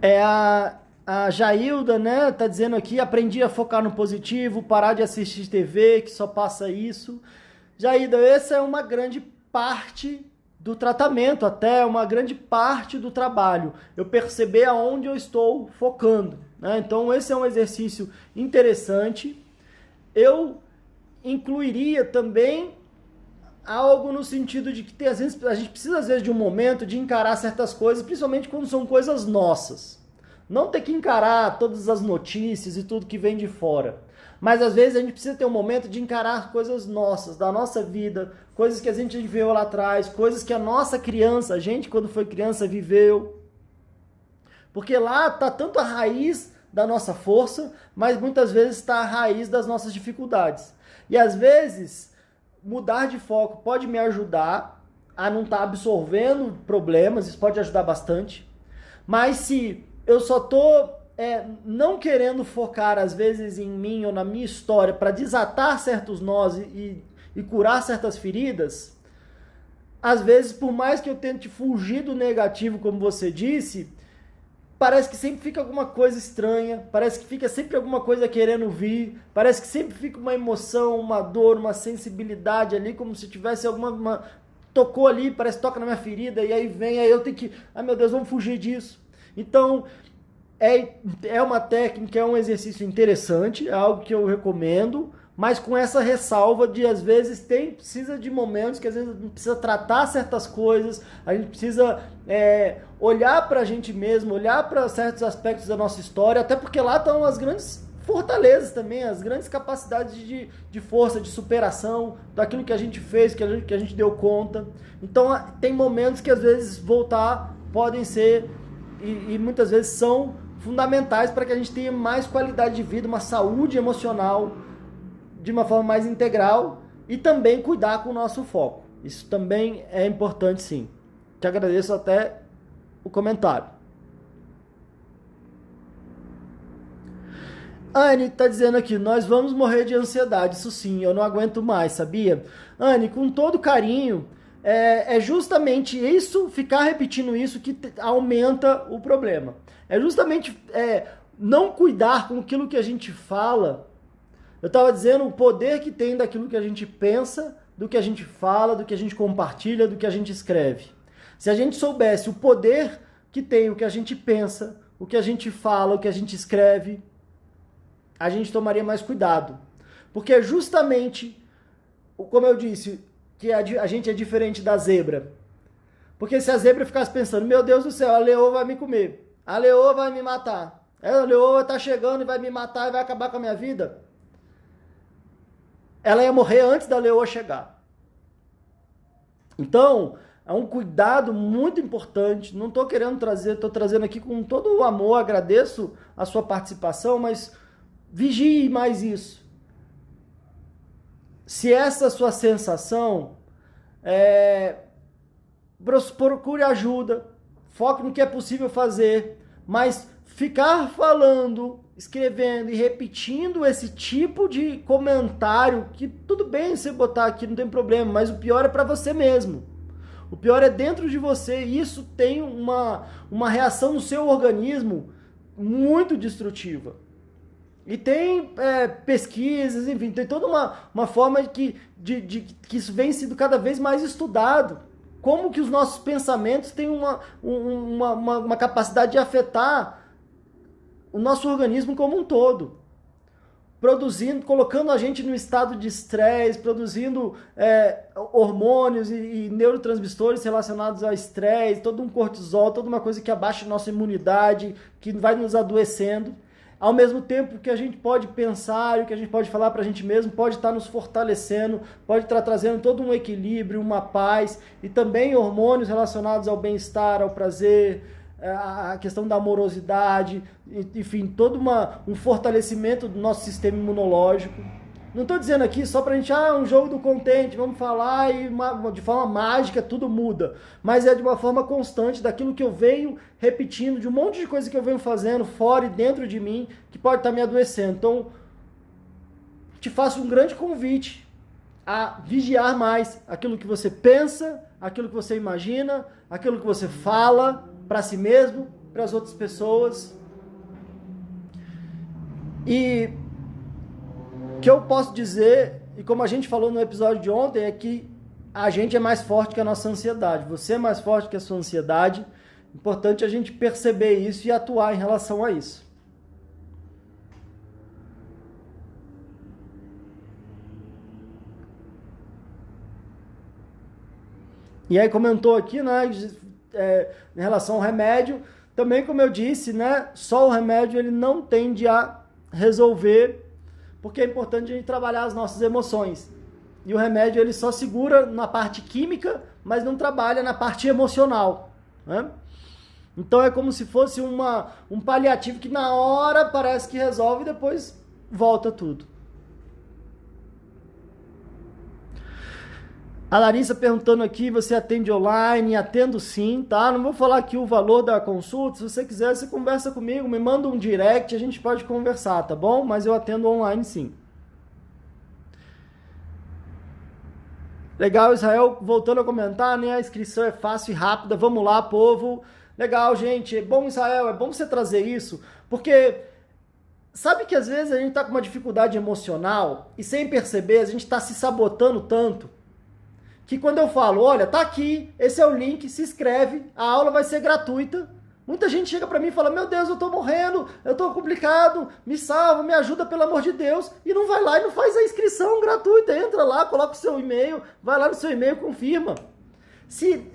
É a Jailda, né? Tá dizendo aqui, aprendi a focar no positivo, parar de assistir TV, que só passa isso. Jailda, essa é uma grande parte do tratamento, até uma grande parte do trabalho. Eu perceber aonde eu estou focando, né? Então esse é um exercício interessante. Eu incluiria também algo no sentido de que tem, às vezes, a gente precisa às vezes de um momento de encarar certas coisas, principalmente quando são coisas nossas. Não ter que encarar todas as notícias e tudo que vem de fora. Mas às vezes a gente precisa ter um momento de encarar coisas nossas, da nossa vida, coisas que a gente viveu lá atrás, coisas que a nossa criança, a gente quando foi criança viveu. Porque lá está tanto a raiz da nossa força, mas muitas vezes está a raiz das nossas dificuldades. E às vezes mudar de foco pode me ajudar a não estar absorvendo problemas, isso pode ajudar bastante. Mas se eu só tô não querendo focar às vezes em mim ou na minha história para desatar certos nós e curar certas feridas, às vezes por mais que eu tente fugir do negativo, como você disse, parece que sempre fica alguma coisa estranha, parece que fica sempre alguma coisa querendo vir, parece que sempre fica uma emoção, uma dor, uma sensibilidade ali, como se tivesse tocou ali, parece que toca na minha ferida, e aí vem, aí eu tenho que, ai meu Deus, vamos fugir disso. Então, é uma técnica, é um exercício interessante, é algo que eu recomendo, mas com essa ressalva de, às vezes, precisa de momentos que, às vezes, precisa tratar certas coisas, a gente precisa olhar para a gente mesmo, olhar para certos aspectos da nossa história, até porque lá estão as grandes fortalezas também, as grandes capacidades de força, de superação, daquilo que a gente fez, que a gente deu conta. Então, tem momentos que, às vezes, voltar podem ser, e muitas vezes são fundamentais para que a gente tenha mais qualidade de vida, uma saúde emocional de uma forma mais integral e também cuidar com o nosso foco. Isso também é importante, sim. Te agradeço até o comentário. Anne está dizendo aqui, nós vamos morrer de ansiedade, isso sim, eu não aguento mais, sabia? Anne, com todo carinho, é justamente isso, ficar repetindo isso que aumenta o problema. É justamente não cuidar com aquilo que a gente fala. Eu estava dizendo o poder que tem daquilo que a gente pensa, do que a gente fala, do que a gente compartilha, do que a gente escreve. Se a gente soubesse o poder que tem o que a gente pensa, o que a gente fala, o que a gente escreve, a gente tomaria mais cuidado. Porque é justamente, como eu disse, que a gente é diferente da zebra. Porque se a zebra ficasse pensando, meu Deus do céu, a leoa vai me comer, a leoa vai me matar, a leoa está chegando e vai me matar e vai acabar com a minha vida, ela ia morrer antes da leoa chegar. Então, é um cuidado muito importante. Não estou querendo trazer, estou trazendo aqui com todo o amor, agradeço a sua participação, mas vigie mais isso. Se essa sua sensação, procure ajuda, foque no que é possível fazer, mas ficar falando, escrevendo e repetindo esse tipo de comentário, que tudo bem você botar aqui, não tem problema, mas o pior é para você mesmo. O pior é dentro de você, e isso tem uma reação no seu organismo muito destrutiva. E tem pesquisas, enfim, tem toda uma forma que isso vem sendo cada vez mais estudado. Como que os nossos pensamentos têm uma capacidade de afetar o nosso organismo como um todo. Produzindo, colocando a gente no estado de estresse, produzindo hormônios e neurotransmissores relacionados ao estresse, todo um cortisol, toda uma coisa que abaixa a nossa imunidade, que vai nos adoecendo. Ao mesmo tempo que a gente pode pensar e o que a gente pode falar para a gente mesmo pode estar nos fortalecendo, pode estar trazendo todo um equilíbrio, uma paz e também hormônios relacionados ao bem-estar, ao prazer, a questão da amorosidade, enfim, todo um fortalecimento do nosso sistema imunológico. Não estou dizendo aqui só para a gente, um jogo do contente, vamos falar e de forma mágica tudo muda. Mas é de uma forma constante daquilo que eu venho repetindo, de um monte de coisa que eu venho fazendo fora e dentro de mim, que pode estar me adoecendo. Então, te faço um grande convite a vigiar mais aquilo que você pensa, aquilo que você imagina, aquilo que você fala para si mesmo, para as outras pessoas. E o que eu posso dizer, e como a gente falou no episódio de ontem, é que a gente é mais forte que a nossa ansiedade. Você é mais forte que a sua ansiedade. Importante a gente perceber isso e atuar em relação a isso. E aí comentou aqui, né, em relação ao remédio, também como eu disse, né, só o remédio ele não tende a resolver, porque é importante a gente trabalhar as nossas emoções. E o remédio ele só segura na parte química, mas não trabalha na parte emocional, né? Então é como se fosse um paliativo que na hora parece que resolve e depois volta tudo. A Larissa perguntando aqui, você atende online? Atendo sim, tá? Não vou falar aqui o valor da consulta, se você quiser, você conversa comigo, me manda um direct, a gente pode conversar, tá bom? Mas eu atendo online sim. Legal, Israel, voltando a comentar, né? A inscrição é fácil e rápida, vamos lá, povo. Legal, gente, é bom, Israel, é bom você trazer isso, porque sabe que às vezes a gente tá com uma dificuldade emocional e sem perceber a gente tá se sabotando tanto, que quando eu falo, olha, tá aqui, esse é o link, se inscreve, a aula vai ser gratuita. Muita gente chega pra mim e fala, meu Deus, eu tô morrendo, eu tô complicado, me salva, me ajuda, pelo amor de Deus, e não vai lá e não faz a inscrição gratuita, entra lá, coloca o seu e-mail, vai lá no seu e-mail, confirma. Se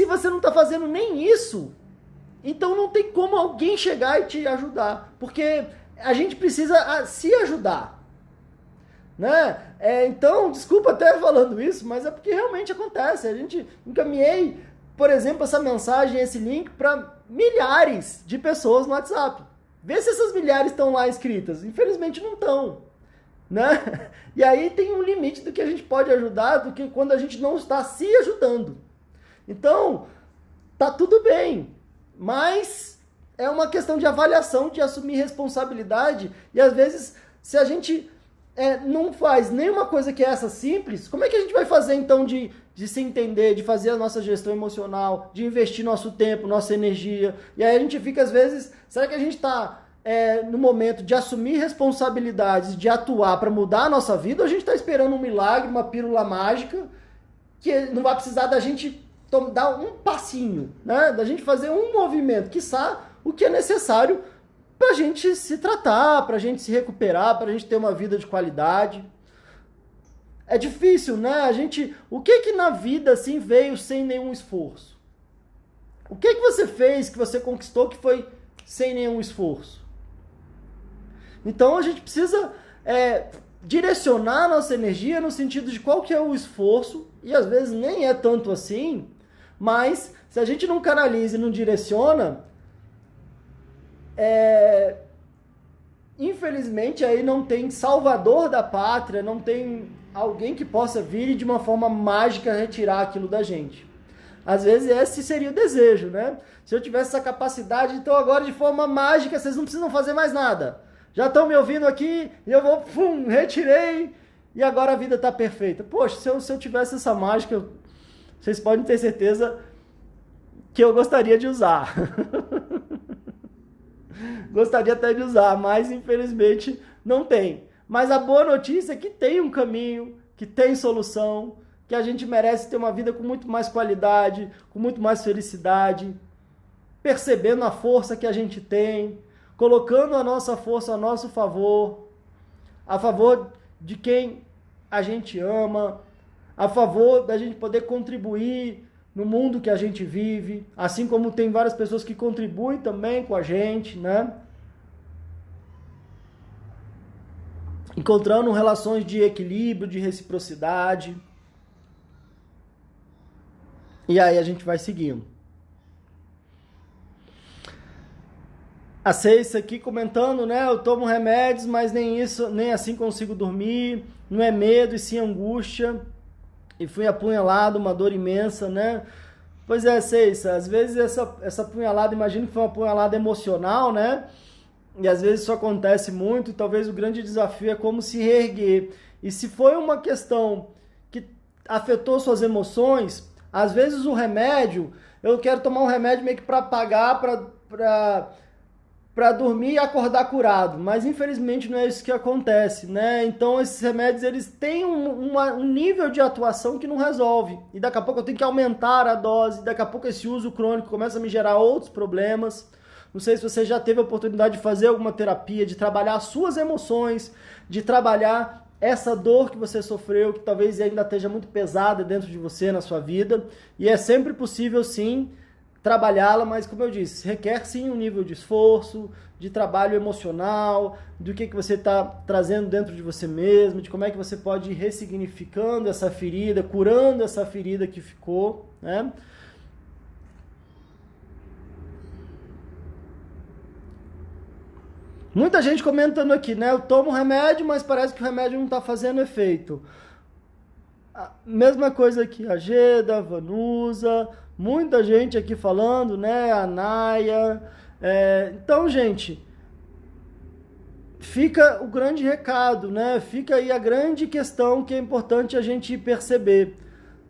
você não tá fazendo nem isso, então não tem como alguém chegar e te ajudar, porque a gente precisa se ajudar. Né? Então, desculpa até falando isso, mas é porque realmente acontece. A gente encaminhei, por exemplo, essa mensagem, esse link para milhares de pessoas no WhatsApp. Vê se essas milhares estão lá inscritas. Infelizmente não estão. Né? E aí tem um limite do que a gente pode ajudar, do que quando a gente não está se ajudando. Então, tá tudo bem, mas é uma questão de avaliação, de assumir responsabilidade, e às vezes, se a gente não faz nenhuma coisa que é essa simples, como é que a gente vai fazer então de se entender, de fazer a nossa gestão emocional, de investir nosso tempo, nossa energia? E aí a gente fica às vezes, será que a gente está no momento de assumir responsabilidades, de atuar para mudar a nossa vida, ou a gente está esperando um milagre, uma pílula mágica, que não vai precisar da gente dar um passinho, né? Da gente fazer um movimento, quiçá o que é necessário para a gente se tratar, para a gente se recuperar, para a gente ter uma vida de qualidade. É difícil, né? O que na vida assim veio sem nenhum esforço? O que você fez, que você conquistou, que foi sem nenhum esforço? Então a gente precisa direcionar a nossa energia no sentido de qual que é o esforço, e às vezes nem é tanto assim, mas se a gente não canaliza e não direciona, infelizmente aí não tem salvador da pátria, não tem alguém que possa vir e de uma forma mágica retirar aquilo da gente. Às vezes esse seria o desejo, né? Se eu tivesse essa capacidade, então agora de forma mágica vocês não precisam fazer mais nada. Já estão me ouvindo aqui e eu vou, retirei e agora a vida está perfeita. Poxa, se eu tivesse essa mágica, vocês podem ter certeza que eu gostaria de usar. Gostaria até de usar, mas infelizmente não tem. Mas a boa notícia é que tem um caminho, que tem solução, que a gente merece ter uma vida com muito mais qualidade, com muito mais felicidade, percebendo a força que a gente tem, colocando a nossa força a nosso favor, a favor de quem a gente ama, a favor da gente poder contribuir no mundo que a gente vive, assim como tem várias pessoas que contribuem também com a gente, né? Encontrando relações de equilíbrio, de reciprocidade. E aí a gente vai seguindo. A Ceissa aqui comentando, né? Eu tomo remédios, mas nem isso, nem assim consigo dormir. Não é medo e sim angústia. E fui apunhalado, uma dor imensa, né? Pois é, Ceissa, às vezes essa apunhalada, imagino que foi uma apunhalada emocional, né? E às vezes isso acontece muito, e talvez o grande desafio é como se reerguer. E se foi uma questão que afetou suas emoções, às vezes o remédio, eu quero tomar um remédio meio que para pagar, para dormir e acordar curado, mas infelizmente não é isso que acontece, né? Então esses remédios eles têm um nível de atuação que não resolve, e daqui a pouco eu tenho que aumentar a dose, daqui a pouco esse uso crônico começa a me gerar outros problemas. Não sei se você já teve a oportunidade de fazer alguma terapia, de trabalhar as suas emoções, de trabalhar essa dor que você sofreu, que talvez ainda esteja muito pesada dentro de você, na sua vida, e é sempre possível sim trabalhá-la, mas como eu disse, requer sim um nível de esforço, de trabalho emocional, do que você está trazendo dentro de você mesmo, de como é que você pode ir ressignificando essa ferida, curando essa ferida que ficou, né? Muita gente comentando aqui, né? Eu tomo remédio, mas parece que o remédio não está fazendo efeito. A mesma coisa aqui, a Geda, a Vanusa, muita gente aqui falando, né? A Naya. Então, gente, fica o grande recado, né? Fica aí a grande questão que é importante a gente perceber.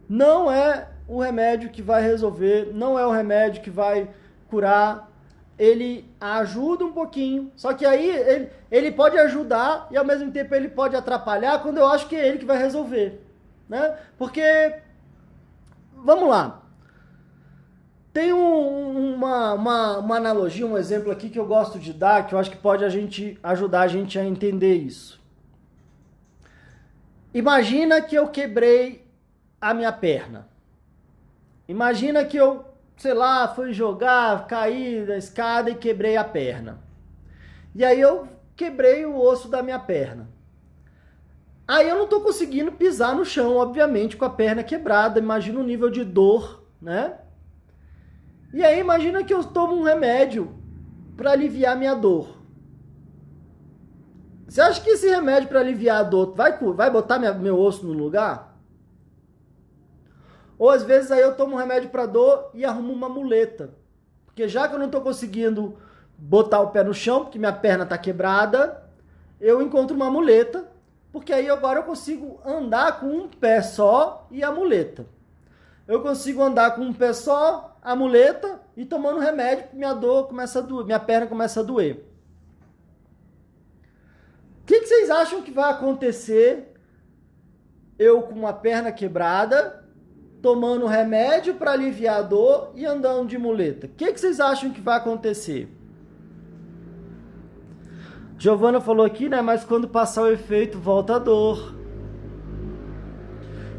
Não é o remédio que vai resolver, não é o remédio que vai curar. Ele ajuda um pouquinho, só que aí ele pode ajudar e ao mesmo tempo ele pode atrapalhar quando eu acho que é ele que vai resolver, né? Porque, vamos lá, tem uma analogia, um exemplo aqui que eu gosto de dar, que eu acho que pode ajudar a gente a entender isso. Imagina que eu quebrei a minha perna. Imagina que eu, sei lá, fui jogar, caí da escada e quebrei a perna. E aí eu quebrei o osso da minha perna. Aí eu não estou conseguindo pisar no chão, obviamente, com a perna quebrada. Imagina o nível de dor, né? E aí imagina que eu tomo um remédio para aliviar minha dor. Você acha que esse remédio para aliviar a dor vai botar meu osso no lugar? Ou às vezes aí eu tomo um remédio para dor e arrumo uma muleta. Porque já que eu não estou conseguindo botar o pé no chão, porque minha perna está quebrada, eu encontro uma muleta, porque aí agora eu consigo andar com um pé só e a muleta. Eu consigo andar com um pé só, a muleta, e tomando remédio, minha perna começa a doer. O que vocês acham que vai acontecer eu com uma perna quebrada, tomando remédio para aliviar a dor e andando de muleta? O que vocês acham que vai acontecer? Giovana falou aqui, né? Mas quando passar o efeito, volta a dor.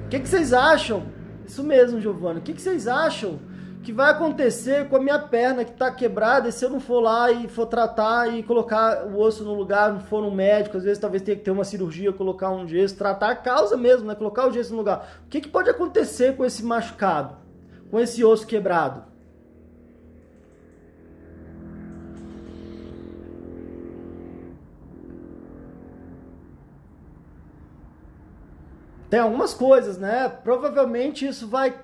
O que vocês acham? Isso mesmo, Giovana. O que vocês acham que vai acontecer com a minha perna que está quebrada, e se eu não for lá e for tratar e colocar o osso no lugar, não for no médico, às vezes talvez tenha que ter uma cirurgia, colocar um gesso, tratar a causa mesmo, né? Colocar o gesso no lugar. O que pode acontecer com esse machucado, com esse osso quebrado? Tem algumas coisas, né? Provavelmente isso vai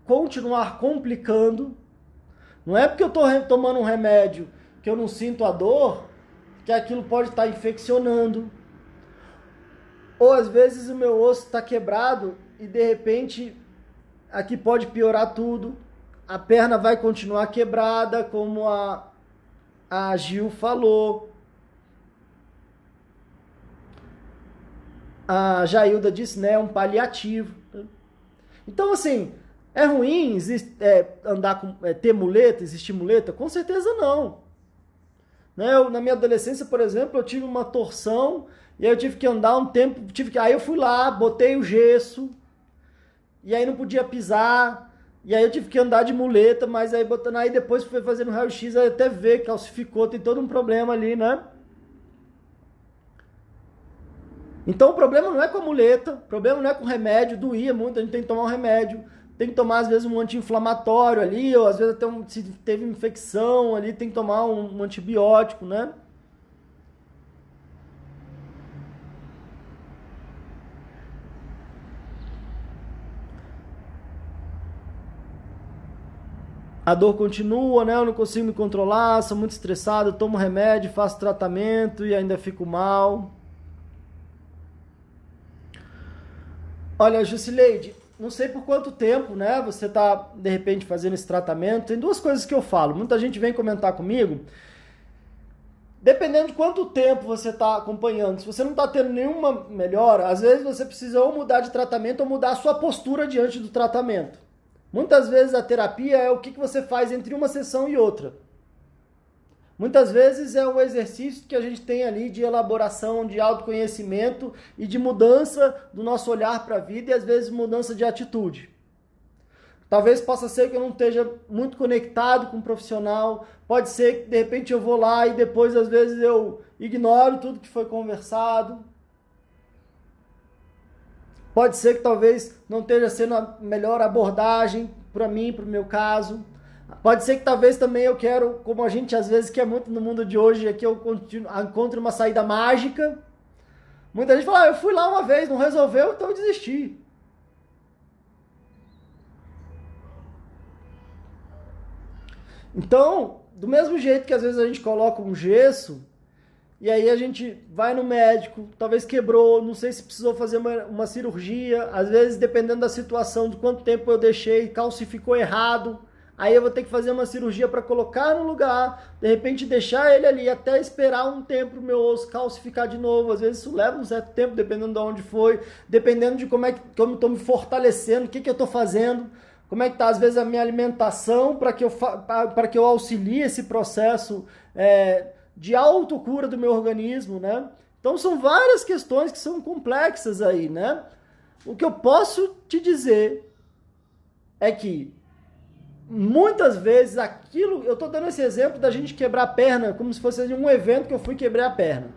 continuar complicando. Não é porque eu estou tomando um remédio que eu não sinto a dor, que aquilo pode estar infeccionando. Ou às vezes o meu osso está quebrado e de repente aqui pode piorar tudo. A perna vai continuar quebrada, como a Gil falou. A Jailda disse, né, um paliativo. Então, assim, é ruim ter muleta, existir muleta? Com certeza não. Né? Na minha adolescência, por exemplo, eu tive uma torção e aí eu tive que andar um tempo, aí eu fui lá, botei o gesso e aí não podia pisar, e aí eu tive que andar de muleta, mas aí depois fui fazendo raio-x, aí até ver, calcificou, tem todo um problema ali, né? Então o problema não é com a muleta, o problema não é com o remédio, doía muito, a gente tem que tomar um remédio, tem que tomar às vezes um anti-inflamatório ali, ou às vezes até se teve infecção ali, tem que tomar um antibiótico, né? A dor continua, né? Eu não consigo me controlar, sou muito estressado, tomo remédio, faço tratamento e ainda fico mal. Olha, Jusileide, não sei por quanto tempo, né, você está, de repente, fazendo esse tratamento. Tem duas coisas que eu falo. Muita gente vem comentar comigo. Dependendo de quanto tempo você está acompanhando, se você não está tendo nenhuma melhora, às vezes você precisa ou mudar de tratamento ou mudar a sua postura diante do tratamento. Muitas vezes a terapia é o que você faz entre uma sessão e outra. Muitas vezes é o exercício que a gente tem ali de elaboração, de autoconhecimento e de mudança do nosso olhar para a vida e às vezes mudança de atitude. Talvez possa ser que eu não esteja muito conectado com o profissional, pode ser que de repente eu vou lá e depois às vezes eu ignoro tudo que foi conversado. Pode ser que talvez não esteja sendo a melhor abordagem para mim, para o meu caso. Pode ser que talvez também eu quero, como a gente às vezes quer muito no mundo de hoje, é que eu encontre uma saída mágica. Muita gente fala, eu fui lá uma vez, não resolveu, então eu desisti. Então, do mesmo jeito que às vezes a gente coloca um gesso, e aí a gente vai no médico, talvez quebrou, não sei se precisou fazer uma cirurgia, às vezes dependendo da situação, de quanto tempo eu deixei, calcificou errado, aí eu vou ter que fazer uma cirurgia para colocar no lugar, de repente deixar ele ali, até esperar um tempo o meu osso calcificar de novo, às vezes isso leva um certo tempo, dependendo de onde foi, dependendo de como eu estou me fortalecendo, o que eu estou fazendo, como é que está às vezes a minha alimentação para que eu auxilie esse processo de autocura do meu organismo, né? Então são várias questões que são complexas aí, né? O que eu posso te dizer é que muitas vezes eu tô dando esse exemplo da gente quebrar a perna, como se fosse um evento que eu fui quebrar a perna.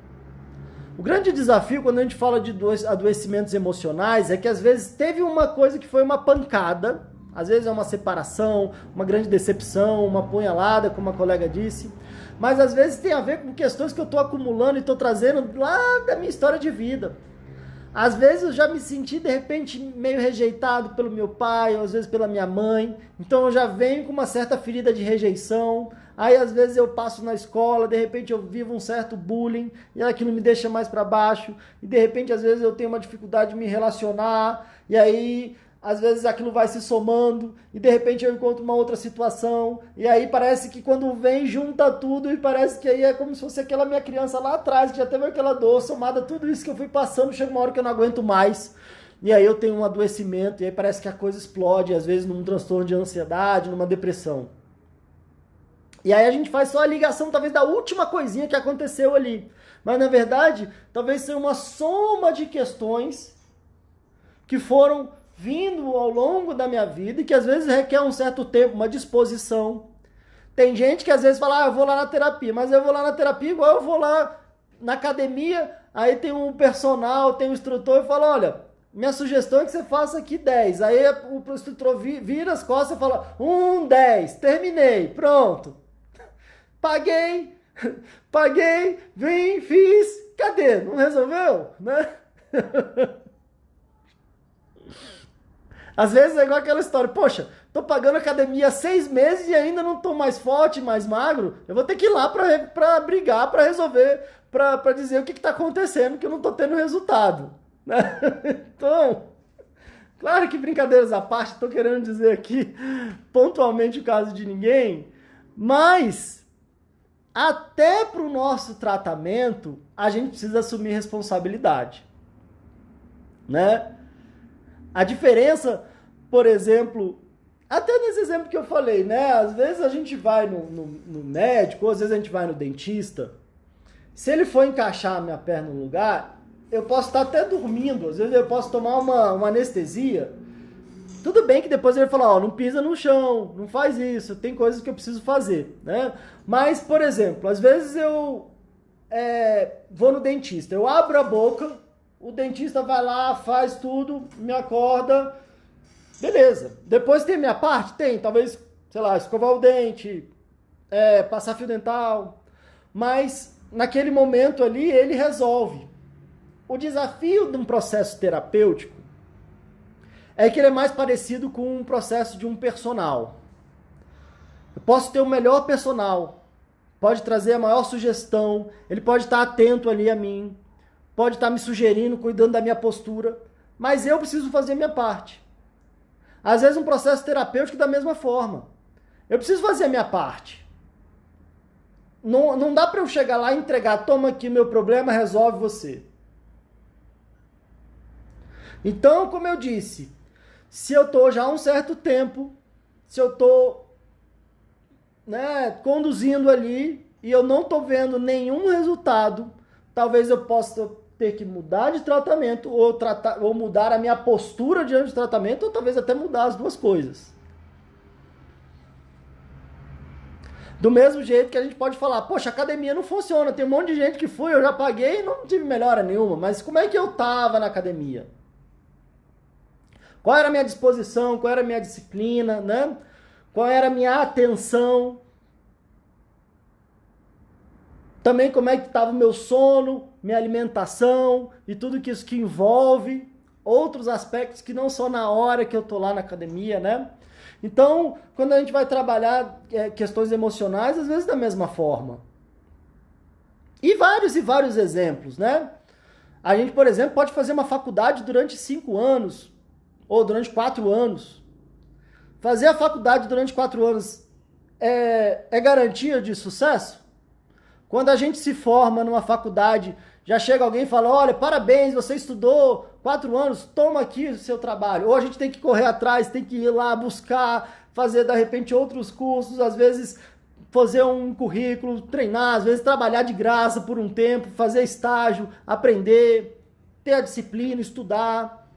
O grande desafio quando a gente fala de adoecimentos emocionais é que às vezes teve uma coisa que foi uma pancada, às vezes é uma separação, uma grande decepção, uma punhalada, como a colega disse, mas às vezes tem a ver com questões que eu estou acumulando e estou trazendo lá da minha história de vida. Às vezes eu já me senti, de repente, meio rejeitado pelo meu pai, ou às vezes pela minha mãe, então eu já venho com uma certa ferida de rejeição, aí às vezes eu passo na escola, de repente eu vivo um certo bullying, e aquilo me deixa mais para baixo, e de repente às vezes eu tenho uma dificuldade de me relacionar, e aí às vezes aquilo vai se somando e de repente eu encontro uma outra situação e aí parece que quando vem junta tudo e parece que aí é como se fosse aquela minha criança lá atrás que já teve aquela dor, somada a tudo isso que eu fui passando, chega uma hora que eu não aguento mais e aí eu tenho um adoecimento e aí parece que a coisa explode, às vezes num transtorno de ansiedade, numa depressão. E aí a gente faz só a ligação talvez da última coisinha que aconteceu ali, mas na verdade talvez seja uma soma de questões que foram vindo ao longo da minha vida e que às vezes requer um certo tempo, uma disposição. Tem gente que às vezes fala, eu vou lá na terapia, mas eu vou lá na terapia igual eu vou lá na academia, aí tem um personal, tem um instrutor e fala, olha, minha sugestão é que você faça aqui 10. Aí o instrutor vira as costas e fala, 10, terminei, pronto. Paguei, vim, fiz, cadê? Não resolveu? Né? Às vezes é igual aquela história, poxa, tô pagando academia há 6 meses e ainda não tô mais forte, mais magro, eu vou ter que ir lá pra brigar, pra resolver, pra dizer o que tá acontecendo, que eu não tô tendo resultado. Né? Então, claro que brincadeiras à parte, tô querendo dizer aqui pontualmente o caso de ninguém, mas até pro nosso tratamento, a gente precisa assumir responsabilidade, né? A diferença, por exemplo, até nesse exemplo que eu falei, né? Às vezes a gente vai no médico, ou às vezes a gente vai no dentista. Se ele for encaixar a minha perna no lugar, eu posso estar até dormindo. Às vezes eu posso tomar uma anestesia. Tudo bem que depois ele fala, não pisa no chão, não faz isso, tem coisas que eu preciso fazer, né? Mas, por exemplo, às vezes eu vou no dentista, eu abro a boca, o dentista vai lá, faz tudo, me acorda, beleza. Depois tem a minha parte? Tem, talvez, sei lá, escovar o dente, passar fio dental, mas naquele momento ali ele resolve. O desafio de um processo terapêutico é que ele é mais parecido com um processo de um personal. Eu posso ter o melhor personal, pode trazer a maior sugestão, ele pode estar atento ali a mim, pode estar me sugerindo, cuidando da minha postura, mas eu preciso fazer a minha parte. Às vezes um processo terapêutico da mesma forma. Eu preciso fazer a minha parte. Não dá para eu chegar lá e entregar, toma aqui meu problema, resolve você. Então, como eu disse, se eu estou já há um certo tempo, se eu estou conduzindo ali e eu não estou vendo nenhum resultado, talvez eu possa ter que mudar de tratamento ou mudar a minha postura diante do tratamento, ou talvez até mudar as duas coisas. Do mesmo jeito que a gente pode falar, poxa, a academia não funciona, tem um monte de gente que foi, eu já paguei e não tive melhora nenhuma, mas como é que eu estava na academia? Qual era a minha disposição, qual era a minha disciplina, né? Qual era a minha atenção? Também como é que estava o meu sono, minha alimentação e tudo que isso que envolve outros aspectos que não só na hora que eu tô lá na academia, né? Então, quando a gente vai trabalhar questões emocionais, às vezes da mesma forma. E vários exemplos, né? A gente, por exemplo, pode fazer uma faculdade durante 5 anos ou durante 4 anos. Fazer a faculdade durante 4 anos é garantia de sucesso? Quando a gente se forma numa faculdade, já chega alguém e fala, olha, parabéns, você estudou 4 anos, toma aqui o seu trabalho. Ou a gente tem que correr atrás, tem que ir lá buscar, fazer de repente outros cursos, às vezes fazer um currículo, treinar, às vezes trabalhar de graça por um tempo, fazer estágio, aprender, ter a disciplina, estudar.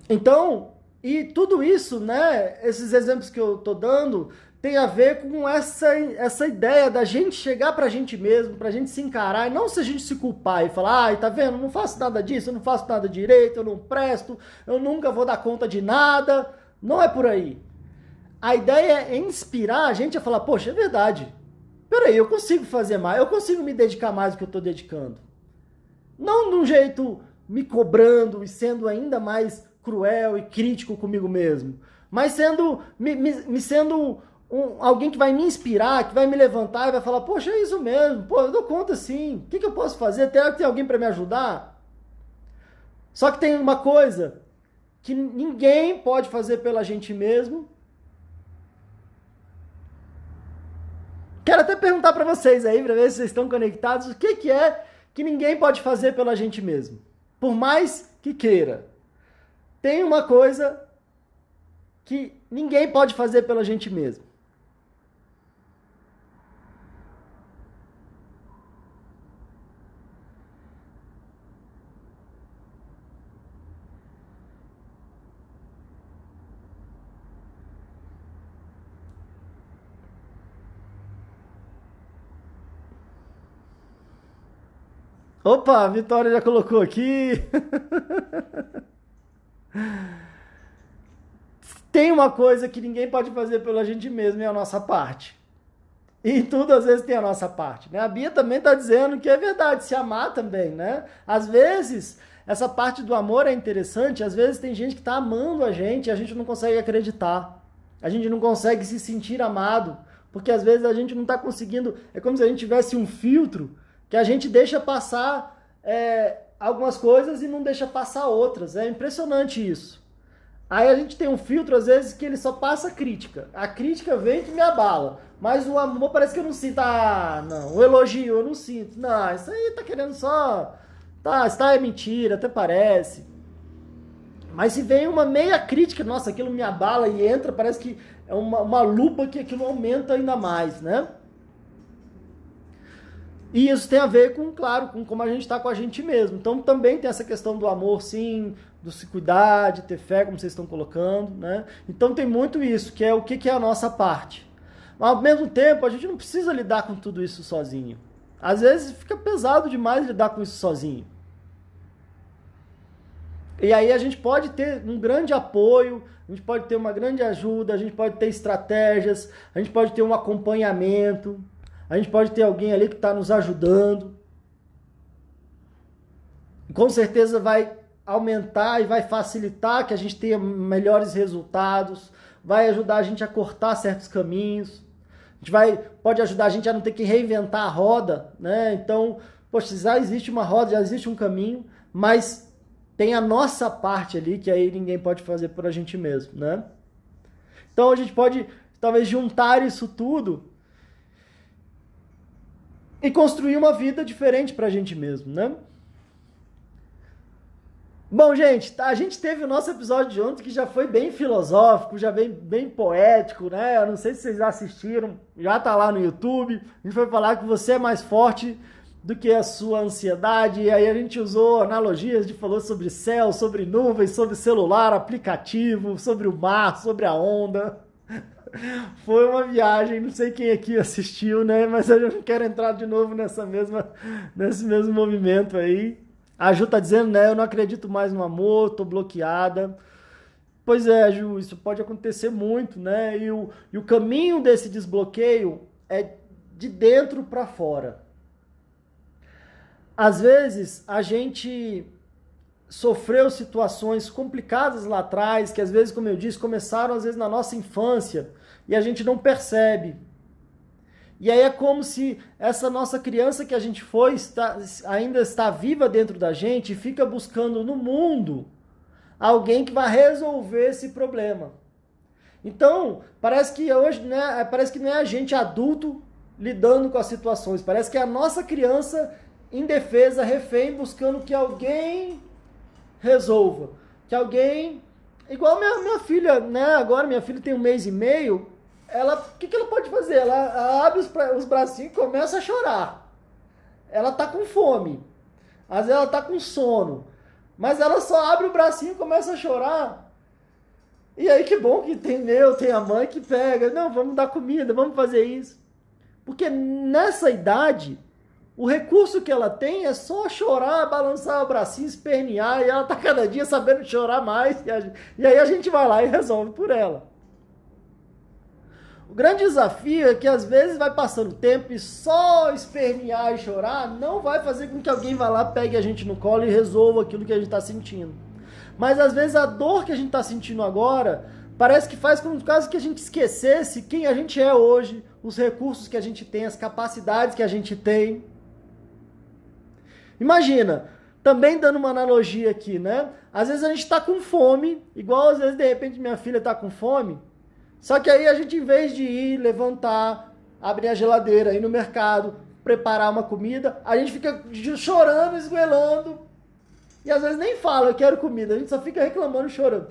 Então, e tudo isso, né, esses exemplos que eu tô dando, tem a ver com essa ideia da gente chegar pra gente mesmo, pra gente se encarar, e não se a gente se culpar e falar, ai, tá vendo, eu não faço nada disso, eu não faço nada direito, eu não presto, eu nunca vou dar conta de nada. Não é por aí. A ideia é inspirar a gente a falar, poxa, é verdade. Peraí, eu consigo fazer mais, eu consigo me dedicar mais do que eu tô dedicando. Não de um jeito me cobrando e sendo ainda mais cruel e crítico comigo mesmo, mas sendo alguém que vai me inspirar, que vai me levantar e vai falar, poxa, é isso mesmo, pô, eu dou conta sim, o que eu posso fazer? Tem alguém para me ajudar? Só que tem uma coisa que ninguém pode fazer pela gente mesmo. Quero até perguntar para vocês aí, para ver se vocês estão conectados, o que é que ninguém pode fazer pela gente mesmo, por mais que queira. Tem uma coisa que ninguém pode fazer pela gente mesmo. Opa, a Vitória já colocou aqui. Tem uma coisa que ninguém pode fazer pela gente mesmo, é a nossa parte. E tudo às vezes tem a nossa parte, né? A Bia também está dizendo que é verdade, se amar também, né? Às vezes, essa parte do amor é interessante, às vezes tem gente que está amando a gente e a gente não consegue acreditar. A gente não consegue se sentir amado, porque às vezes a gente não está conseguindo, é como se a gente tivesse um filtro que a gente deixa passar algumas coisas e não deixa passar outras. É impressionante isso. Aí a gente tem um filtro, às vezes, que ele só passa crítica. A crítica vem que me abala. Mas o amor parece que eu não sinto. Ah, não. O elogio eu não sinto. Não, isso aí tá querendo só. Tá, isso tá, é mentira, até parece. Mas se vem uma meia crítica, nossa, aquilo me abala e entra, parece que é uma lupa que aquilo aumenta ainda mais, né? E isso tem a ver com, claro, com como a gente está com a gente mesmo. Então também tem essa questão do amor, sim, do se cuidar, de ter fé, como vocês estão colocando, né? Então tem muito isso, que é o que é a nossa parte. Mas ao mesmo tempo, a gente não precisa lidar com tudo isso sozinho. Às vezes fica pesado demais lidar com isso sozinho. E aí a gente pode ter um grande apoio, a gente pode ter uma grande ajuda, a gente pode ter estratégias, a gente pode ter um acompanhamento, a gente pode ter alguém ali que está nos ajudando. Com certeza vai aumentar e vai facilitar que a gente tenha melhores resultados, vai ajudar a gente a cortar certos caminhos, pode ajudar a gente a não ter que reinventar a roda, né? Então, poxa, já existe uma roda, já existe um caminho, mas tem a nossa parte ali, que aí ninguém pode fazer por a gente mesmo, né? Então a gente pode, talvez, juntar isso tudo e construir uma vida diferente pra gente mesmo, né? Bom, gente, a gente teve o nosso episódio de ontem que já foi bem filosófico, já bem poético, né? Eu não sei se vocês assistiram, já tá lá no YouTube. A gente foi falar que você é mais forte do que a sua ansiedade, e aí a gente usou analogias, falou sobre céu, sobre nuvens, sobre celular, aplicativo, sobre o mar, sobre a onda. Foi uma viagem, não sei quem aqui assistiu, né? Mas eu não quero entrar de novo nesse mesmo movimento aí. A Ju tá dizendo, né? Eu não acredito mais no amor, tô bloqueada. Pois é, Ju, isso pode acontecer muito, né? E o caminho desse desbloqueio é de dentro para fora. Às vezes, a gente sofreu situações complicadas lá atrás, que às vezes, como eu disse, começaram às vezes na nossa infância, e a gente não percebe. E aí é como se essa nossa criança que a gente foi ainda está viva dentro da gente e fica buscando no mundo alguém que vai resolver esse problema. Então, parece que hoje, né, parece que não é a gente adulto lidando com as situações, parece que é a nossa criança indefesa, refém, buscando que alguém resolva. Que alguém... Igual minha filha, né? Agora minha filha tem 1 mês e meio. O que ela pode fazer? Ela abre os bracinhos e começa a chorar. Ela tá com fome. Às vezes ela tá com sono. Mas ela só abre o bracinho e começa a chorar. E aí que bom que tem a mãe que pega. Não, vamos dar comida, vamos fazer isso. Porque nessa idade, o recurso que ela tem é só chorar, balançar o bracinho, espernear, e ela tá cada dia sabendo chorar mais, e aí a gente vai lá e resolve por ela. O grande desafio é que às vezes vai passando o tempo e só espernear e chorar não vai fazer com que alguém vá lá, pegue a gente no colo e resolva aquilo que a gente está sentindo. Mas às vezes a dor que a gente está sentindo agora parece que faz com que a gente esquecesse quem a gente é hoje, os recursos que a gente tem, as capacidades que a gente tem. Imagina, também dando uma analogia aqui, né? Às vezes a gente está com fome, igual às vezes de repente minha filha está com fome, só que aí a gente, em vez de ir, levantar, abrir a geladeira, ir no mercado, preparar uma comida, a gente fica chorando, esgoelando, e às vezes nem fala, eu quero comida, a gente só fica reclamando, chorando.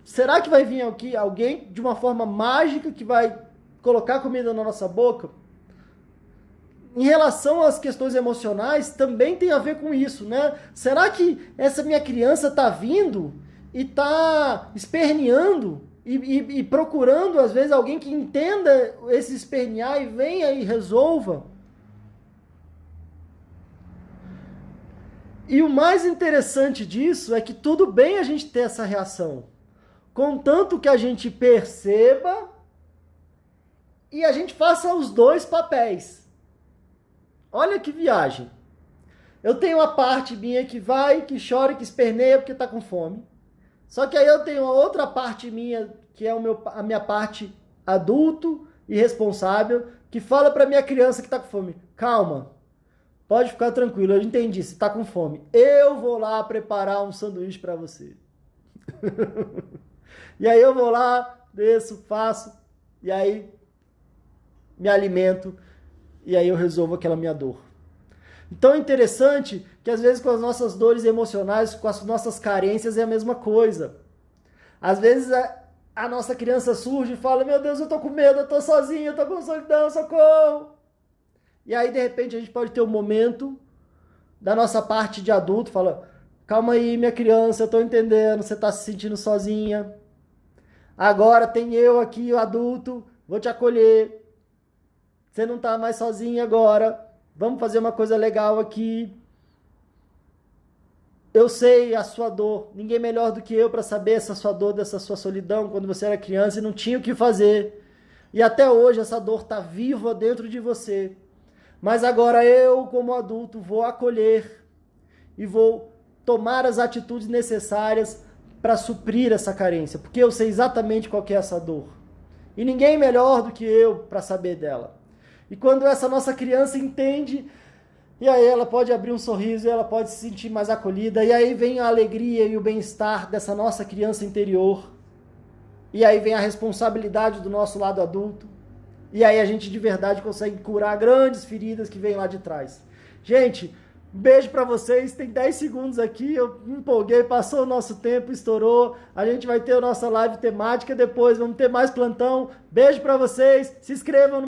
Será que vai vir aqui alguém de uma forma mágica que vai colocar comida na nossa boca? Em relação às questões emocionais, também tem a ver com isso, né? Será que essa minha criança está vindo e está esperneando e procurando, às vezes, alguém que entenda esse espernear e venha e resolva? E o mais interessante disso é que tudo bem a gente ter essa reação, contanto que a gente perceba e a gente faça os dois papéis. Olha que viagem. Eu tenho uma parte minha que vai, que chora e que esperneia porque está com fome. Só que aí eu tenho uma outra parte minha, que é a minha parte adulto e responsável, que fala para minha criança que está com fome: calma, pode ficar tranquilo, eu entendi, você está com fome. Eu vou lá preparar um sanduíche para você. E aí eu vou lá, desço, faço, e aí me alimento, e aí eu resolvo aquela minha dor. Então é interessante que às vezes com as nossas dores emocionais, com as nossas carências é a mesma coisa. Às vezes a nossa criança surge e fala: meu Deus, eu tô com medo, eu tô sozinho, eu tô com solidão, socorro. E aí de repente a gente pode ter um momento da nossa parte de adulto, fala: calma aí minha criança, eu tô entendendo, você tá se sentindo sozinha. Agora tem eu aqui, o adulto, vou te acolher. Você não tá mais sozinho agora. Vamos fazer uma coisa legal aqui. Eu sei a sua dor. Ninguém melhor do que eu para saber essa sua dor, dessa sua solidão, quando você era criança e não tinha o que fazer. E até hoje essa dor está viva dentro de você. Mas agora eu, como adulto, vou acolher e vou tomar as atitudes necessárias para suprir essa carência. Porque eu sei exatamente qual que é essa dor. E ninguém melhor do que eu para saber dela. E quando essa nossa criança entende E aí ela pode abrir um sorriso, e ela pode se sentir mais acolhida, e aí vem a alegria e o bem-estar dessa nossa criança interior. E aí vem a responsabilidade do nosso lado adulto. E aí a gente de verdade consegue curar grandes feridas que vêm lá de trás. Gente, beijo pra vocês. Tem 10 segundos aqui, eu me empolguei, passou o nosso tempo, estourou. A gente vai ter a nossa live temática depois, vamos ter mais plantão. Beijo pra vocês, se inscrevam no